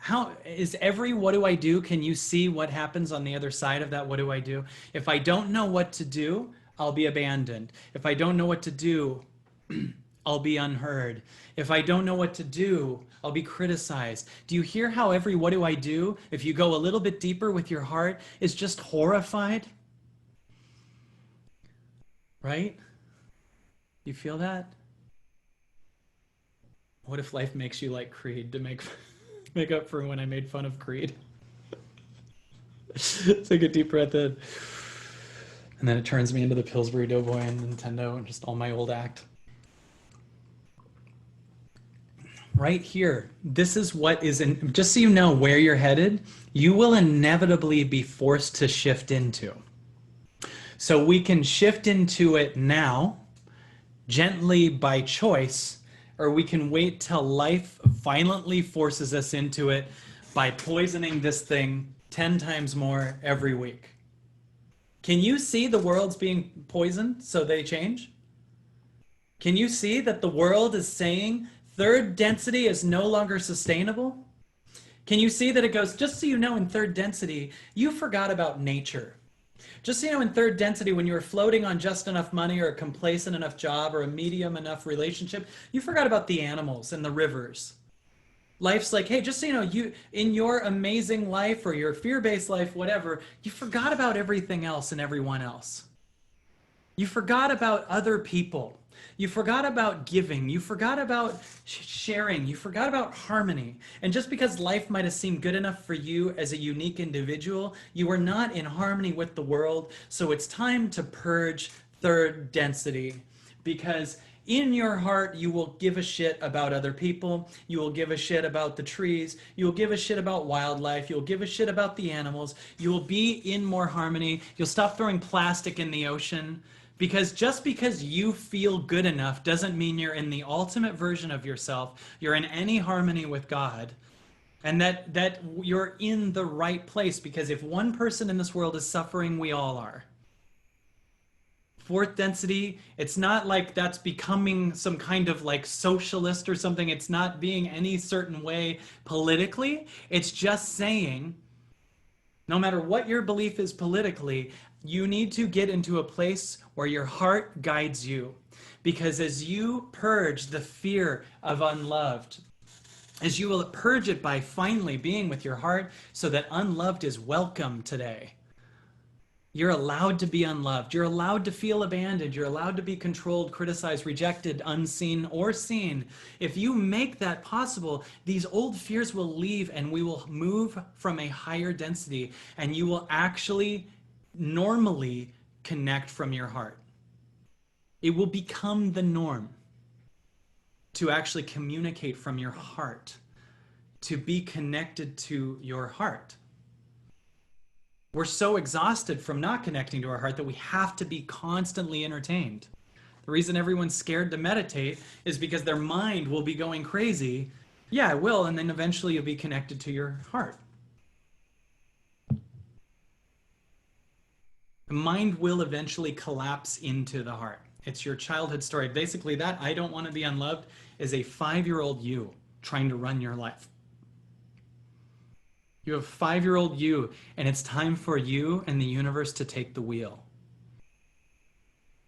How is every what do I do? Can you see what happens on the other side of that what do I do? If I don't know what to do, I'll be abandoned. If I don't know what to do, I'll be unheard. If I don't know what to do, I'll be criticized. Do you hear how every what do I do, if you go a little bit deeper with your heart, is just horrified? Right? You feel that? What if life makes you like Creed to make up for when I made fun of Creed? Take a deep breath in. And then it turns me into the Pillsbury Doughboy and Nintendo and just all my old act. Right here, this is what is in, just so you know where you're headed, you will inevitably be forced to shift into. So we can shift into it now, gently by choice, or we can wait till life violently forces us into it by poisoning this thing 10 times more every week. Can you see the world's being poisoned so they change? Can you see that the world is saying third density is no longer sustainable? Can you see that it goes, just so you know, in third density, you forgot about nature. Just so you know, in third density, when you were floating on just enough money or a complacent enough job or a medium enough relationship, you forgot about the animals and the rivers. Life's like, hey, just so you know, you in your amazing life or your fear-based life, whatever, you forgot about everything else and everyone else. You forgot about other people. You forgot about giving. You forgot about sharing. You forgot about harmony. And just because life might have seemed good enough for you as a unique individual, you are not in harmony with the world. So it's time to purge third density. Because in your heart, you will give a shit about other people. You will give a shit about the trees. You will give a shit about wildlife. You'll give a shit about the animals. You will be in more harmony. You'll stop throwing plastic in the ocean. Because just because you feel good enough doesn't mean you're in the ultimate version of yourself. You're in any harmony with God. And that you're in the right place. Because if one person in this world is suffering, we all are. Fourth density, it's not like that's becoming some kind of like socialist or something. It's not being any certain way politically. It's just saying, no matter what your belief is politically, you need to get into a place where your heart guides you. Because as you purge the fear of unloved, as you will purge it by finally being with your heart so that unloved is welcome today. You're allowed to be unloved. You're allowed to feel abandoned. You're allowed to be controlled, criticized, rejected, unseen, or seen. If you make that possible, these old fears will leave and we will move from a higher density and you will actually normally connect from your heart. It will become the norm to actually communicate from your heart, to be connected to your heart. We're so exhausted from not connecting to our heart that we have to be constantly entertained. The reason everyone's scared to meditate is because their mind will be going crazy. Yeah, it will, and then eventually you'll be connected to your heart. The mind will eventually collapse into the heart. It's your childhood story. Basically, that I don't want to be unloved is a 5-year-old you trying to run your life. You have 5-year-old you, and it's time for you and the universe to take the wheel.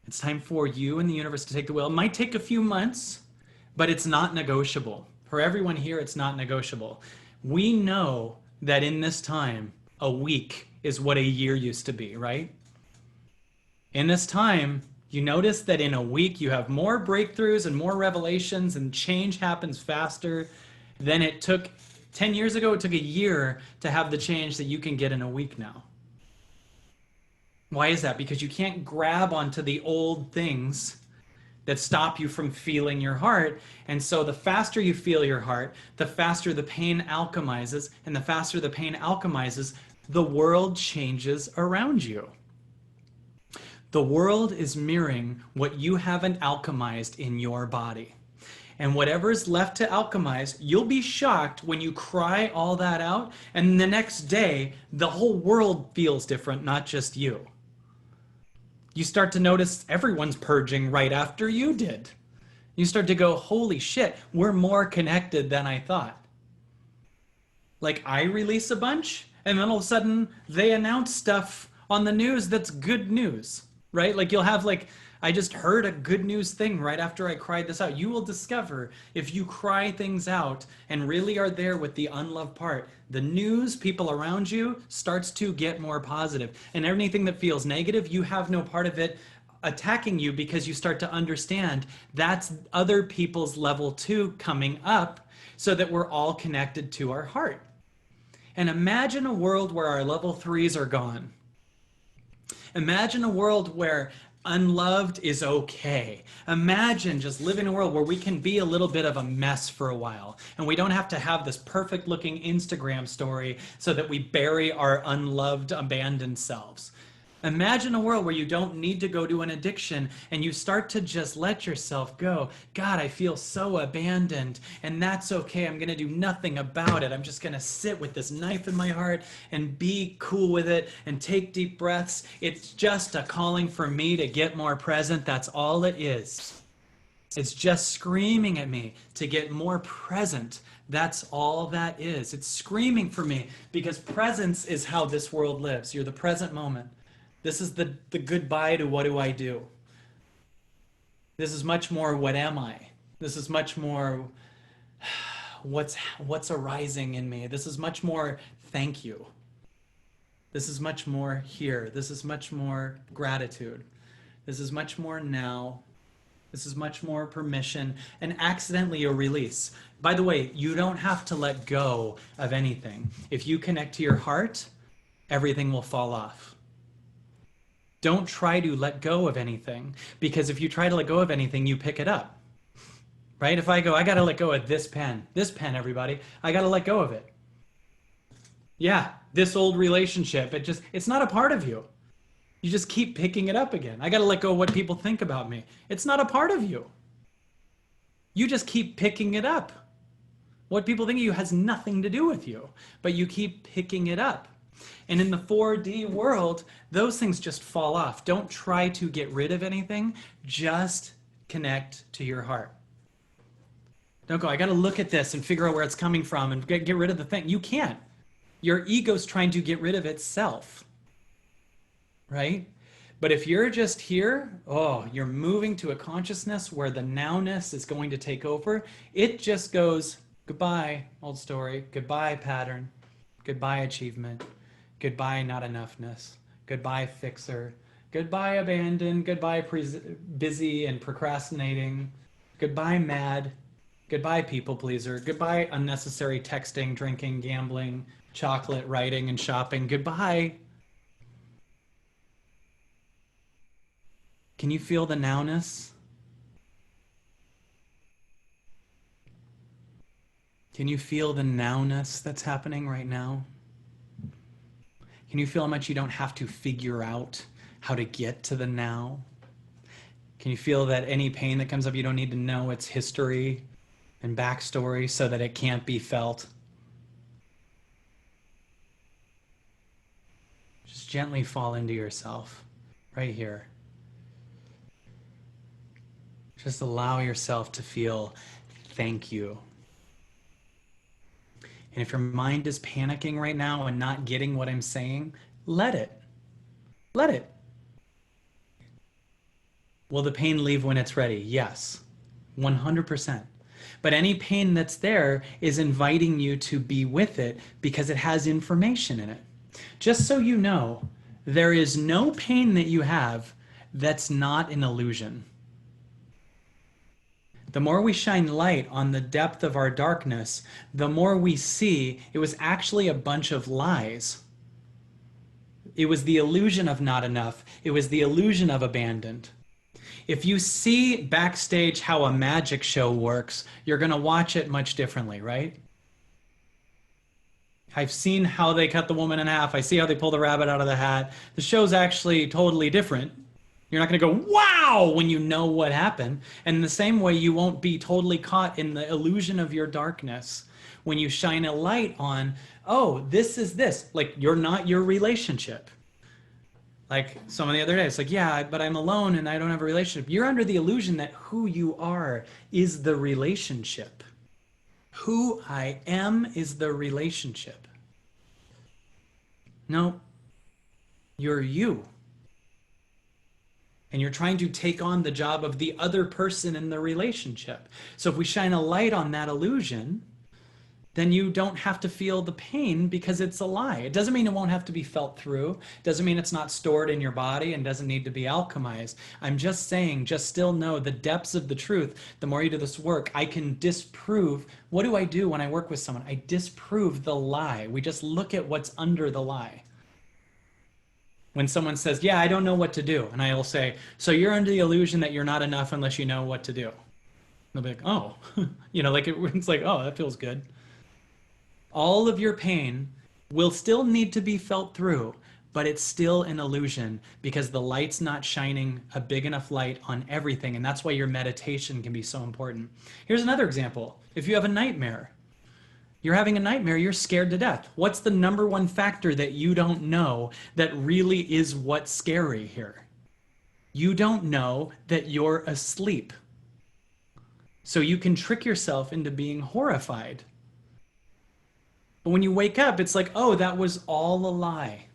It's time for you and the universe to take the wheel. It might take a few months, but it's not negotiable. For everyone here, it's not negotiable. We know that in this time, a week is what a year used to be, right? In this time, you notice that in a week, you have more breakthroughs and more revelations, and change happens faster than it took 10 years ago. It took a year to have the change that you can get in a week now. Why is that? Because you can't grab onto the old things that stop you from feeling your heart. And so the faster you feel your heart, the faster the pain alchemizes. And the faster the pain alchemizes, the world changes around you. The world is mirroring what you haven't alchemized in your body. And whatever is left to alchemize, you'll be shocked when you cry all that out, and the next day, the whole world feels different, not just you. You start to notice everyone's purging right after you did. You start to go, holy shit, we're more connected than I thought. Like, I release a bunch, and then all of a sudden, they announce stuff on the news that's good news, right? Like, you'll have like, I just heard a good news thing right after I cried this out. You will discover if you cry things out and really are there with the unloved part, the news, people around you starts to get more positive. And anything that feels negative, you have no part of it attacking you because you start to understand that's other people's level 2 coming up so that we're all connected to our heart. And imagine a world where our level 3s are gone. Imagine a world where unloved is okay. Imagine just living in a world where we can be a little bit of a mess for a while and we don't have to have this perfect looking Instagram story so that we bury our unloved, abandoned selves. Imagine a world where you don't need to go to an addiction and you start to just let yourself go. God, I feel so abandoned, and that's okay. I'm going to do nothing about it. I'm just going to sit with this knife in my heart and be cool with it and take deep breaths. It's just a calling for me to get more present. That's all it is. It's just screaming at me to get more present. That's all that is. It's screaming for me because presence is how this world lives. You're the present moment. This is the goodbye to what do I do. This is much more what am I. This is much more what's arising in me. This is much more thank you. This is much more here. This is much more gratitude. This is much more now. This is much more permission, and accidentally you'll release. By the way, you don't have to let go of anything. If you connect to your heart, everything will fall off. Don't try to let go of anything, because if you try to let go of anything, you pick it up. Right? If I go, I got to let go of this pen, everybody, I got to let go of it. Yeah, this old relationship, it's not a part of you. You just keep picking it up again. I got to let go of what people think about me. It's not a part of you. You just keep picking it up. What people think of you has nothing to do with you, but you keep picking it up. And in the 4D world, those things just fall off. Don't try to get rid of anything. Just connect to your heart. Don't go, I got to look at this and figure out where it's coming from and get rid of the thing. You can't. Your ego's trying to get rid of itself. Right? But if you're just here, you're moving to a consciousness where the nowness is going to take over. It just goes, goodbye, old story. Goodbye, pattern. Goodbye, achievement. Goodbye, not enoughness. Goodbye, fixer. Goodbye, abandoned. Goodbye, busy and procrastinating. Goodbye, mad. Goodbye, people pleaser. Goodbye, unnecessary texting, drinking, gambling, chocolate, writing, and shopping. Goodbye. Can you feel the nowness? Can you feel the nowness that's happening right now? Can you feel how much you don't have to figure out how to get to the now? Can you feel that any pain that comes up, you don't need to know its history and backstory so that it can't be felt? Just gently fall into yourself right here. Just allow yourself to feel thank you. And if your mind is panicking right now and not getting what I'm saying, let it. Let it. Will the pain leave when it's ready? Yes, 100%. But any pain that's there is inviting you to be with it because it has information in it. Just so you know, there is no pain that you have that's not an illusion. The more we shine light on the depth of our darkness, the more we see it was actually a bunch of lies. It was the illusion of not enough. It was the illusion of abandoned. If you see backstage how a magic show works, you're going to watch it much differently, right? I've seen how they cut the woman in half. I see how they pull the rabbit out of the hat. The show's actually totally different. You're not going to go, wow, when you know what happened. And in the same way, you won't be totally caught in the illusion of your darkness. When you shine a light on, oh, this is this. Like, you're not your relationship. Like someone the other day, it's like, yeah, but I'm alone and I don't have a relationship. You're under the illusion that who you are is the relationship. Who I am is the relationship. No, you're you. And you're trying to take on the job of the other person in the relationship. So if we shine a light on that illusion, then you don't have to feel the pain because it's a lie. It doesn't mean it won't have to be felt through. It doesn't mean it's not stored in your body and doesn't need to be alchemized. I'm just saying, just still know the depths of the truth. The more you do this work, I can disprove. What do I do when I work with someone? I disprove the lie. We just look at what's under the lie. When someone says, yeah, I don't know what to do. And I will say, so you're under the illusion that you're not enough unless you know what to do. They'll be like, oh, like it's like, oh, that feels good. All of your pain will still need to be felt through, but it's still an illusion because the light's not shining a big enough light on everything. And that's why your meditation can be so important. Here's another example. If you have a nightmare, you're having a nightmare, you're scared to death. What's the number one factor that you don't know that really is what's scary here? You don't know that you're asleep. So you can trick yourself into being horrified. But when you wake up, it's like, oh, that was all a lie.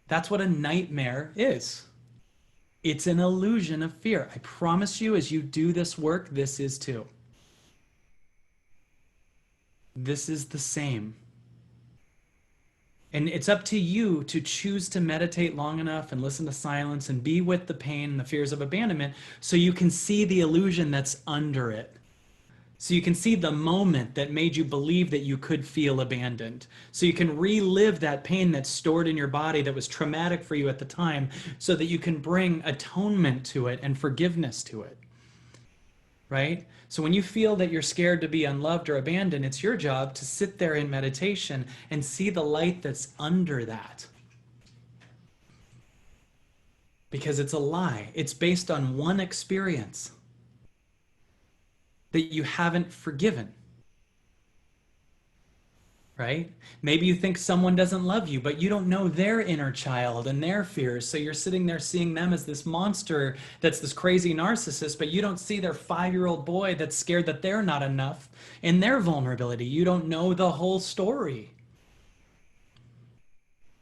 That's what a nightmare is. It's an illusion of fear. I promise you, as you do this work, this is too. This is the same. And it's up to you to choose to meditate long enough and listen to silence and be with the pain and the fears of abandonment so you can see the illusion that's under it. So you can see the moment that made you believe that you could feel abandoned. So you can relive that pain that's stored in your body that was traumatic for you at the time so that you can bring atonement to it and forgiveness to it. Right? So when you feel that you're scared to be unloved or abandoned, it's your job to sit there in meditation and see the light that's under that. Because it's a lie. It's based on one experience that you haven't forgiven. Right? Maybe you think someone doesn't love you, but you don't know their inner child and their fears. So you're sitting there seeing them as this monster that's this crazy narcissist, but you don't see their 5-year-old boy that's scared that they're not enough in their vulnerability. You don't know the whole story.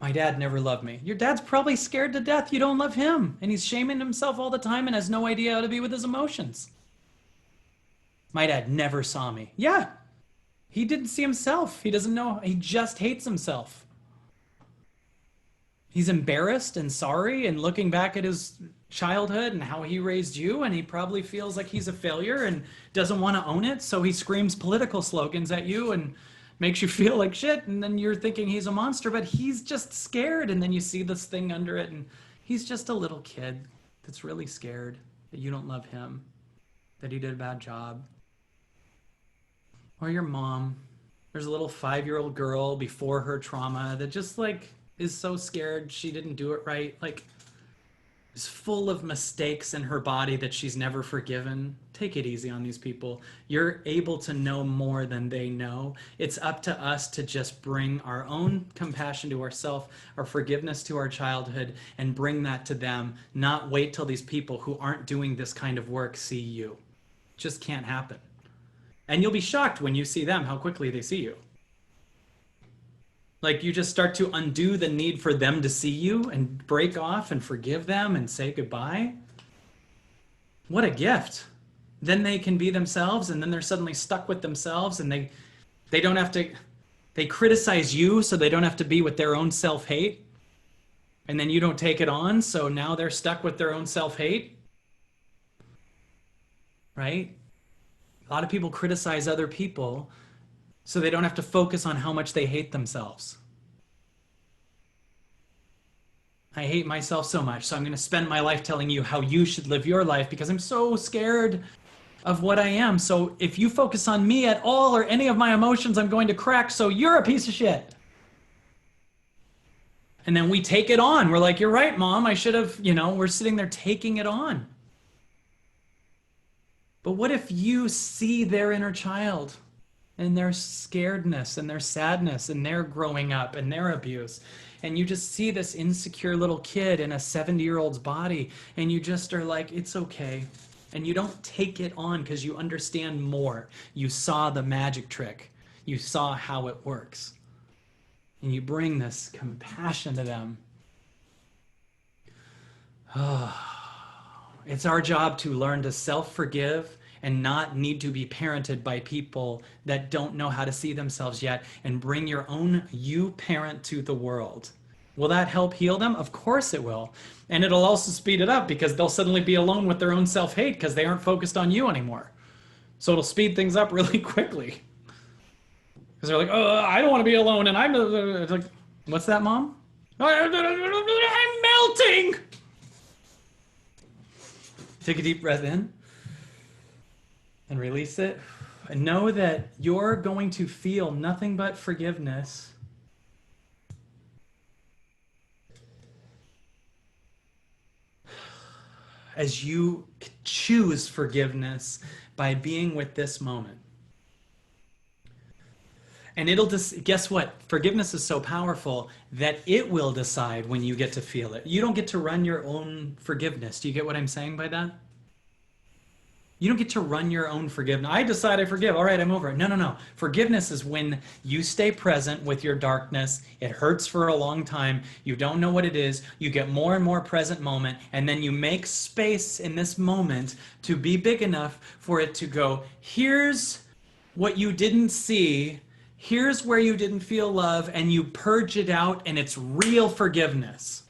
My dad never loved me. Your dad's probably scared to death you don't love him, and he's shaming himself all the time and has no idea how to be with his emotions. My dad never saw me. Yeah. He didn't see himself. He doesn't know. He just hates himself. He's embarrassed and sorry and looking back at his childhood and how he raised you, and he probably feels like he's a failure and doesn't want to own it, so he screams political slogans at you and makes you feel like shit, and then you're thinking he's a monster, but he's just scared, and then you see this thing under it, and he's just a little kid that's really scared that you don't love him, that he did a bad job. Or your mom. There's a little 5-year-old girl before her trauma that just like is so scared she didn't do it right. Like is full of mistakes in her body that she's never forgiven. Take it easy on these people. You're able to know more than they know. It's up to us to just bring our own compassion to ourselves, our forgiveness to our childhood, and bring that to them. Not wait till these people who aren't doing this kind of work see you. It just can't happen. And you'll be shocked when you see them, how quickly they see you. Like you just start to undo the need for them to see you and break off and forgive them and say goodbye. What a gift. Then they can be themselves, and then they're suddenly stuck with themselves, and they don't have to, they criticize you so they don't have to be with their own self-hate. And then you don't take it on, so now they're stuck with their own self-hate. Right? A lot of people criticize other people so they don't have to focus on how much they hate themselves. I hate myself so much, so I'm going to spend my life telling you how you should live your life because I'm so scared of what I am. So if you focus on me at all or any of my emotions, I'm going to crack, so you're a piece of shit. And then we take it on. We're like, you're right, Mom, I should have, we're sitting there taking it on. But what if you see their inner child and their scaredness and their sadness and their growing up and their abuse, and you just see this insecure little kid in a 70-year-old's body, and you just are like, it's okay. And you don't take it on because you understand more. You saw the magic trick. You saw how it works. And you bring this compassion to them. It's our job to learn to self-forgive and not need to be parented by people that don't know how to see themselves yet, and bring your own you parent to the world. Will that help heal them? Of course it will. And it'll also speed it up because they'll suddenly be alone with their own self-hate because they aren't focused on you anymore. So it'll speed things up really quickly. Because they're like, oh, I don't want to be alone, and I'm like, what's that, Mom? I'm melting! Take a deep breath in and release it. And know that you're going to feel nothing but forgiveness as you choose forgiveness by being with this moment. And it'll just, guess what? Forgiveness is so powerful that it will decide when you get to feel it. You don't get to run your own forgiveness. Do you get what I'm saying by that? You don't get to run your own forgiveness. I decide I forgive. All right, I'm over it. No, no, no. Forgiveness is when you stay present with your darkness. It hurts for a long time. You don't know what it is. You get more and more present moment, and then you make space in this moment to be big enough for it to go, here's what you didn't see. here's where you didn't feel love, and you purge it out, and it's real forgiveness.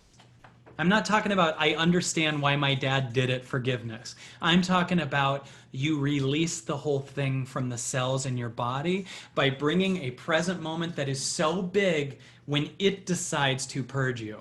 I'm not talking about I understand why my dad did it forgiveness. I'm talking about you release the whole thing from the cells in your body by bringing a present moment that is so big when it decides to purge you.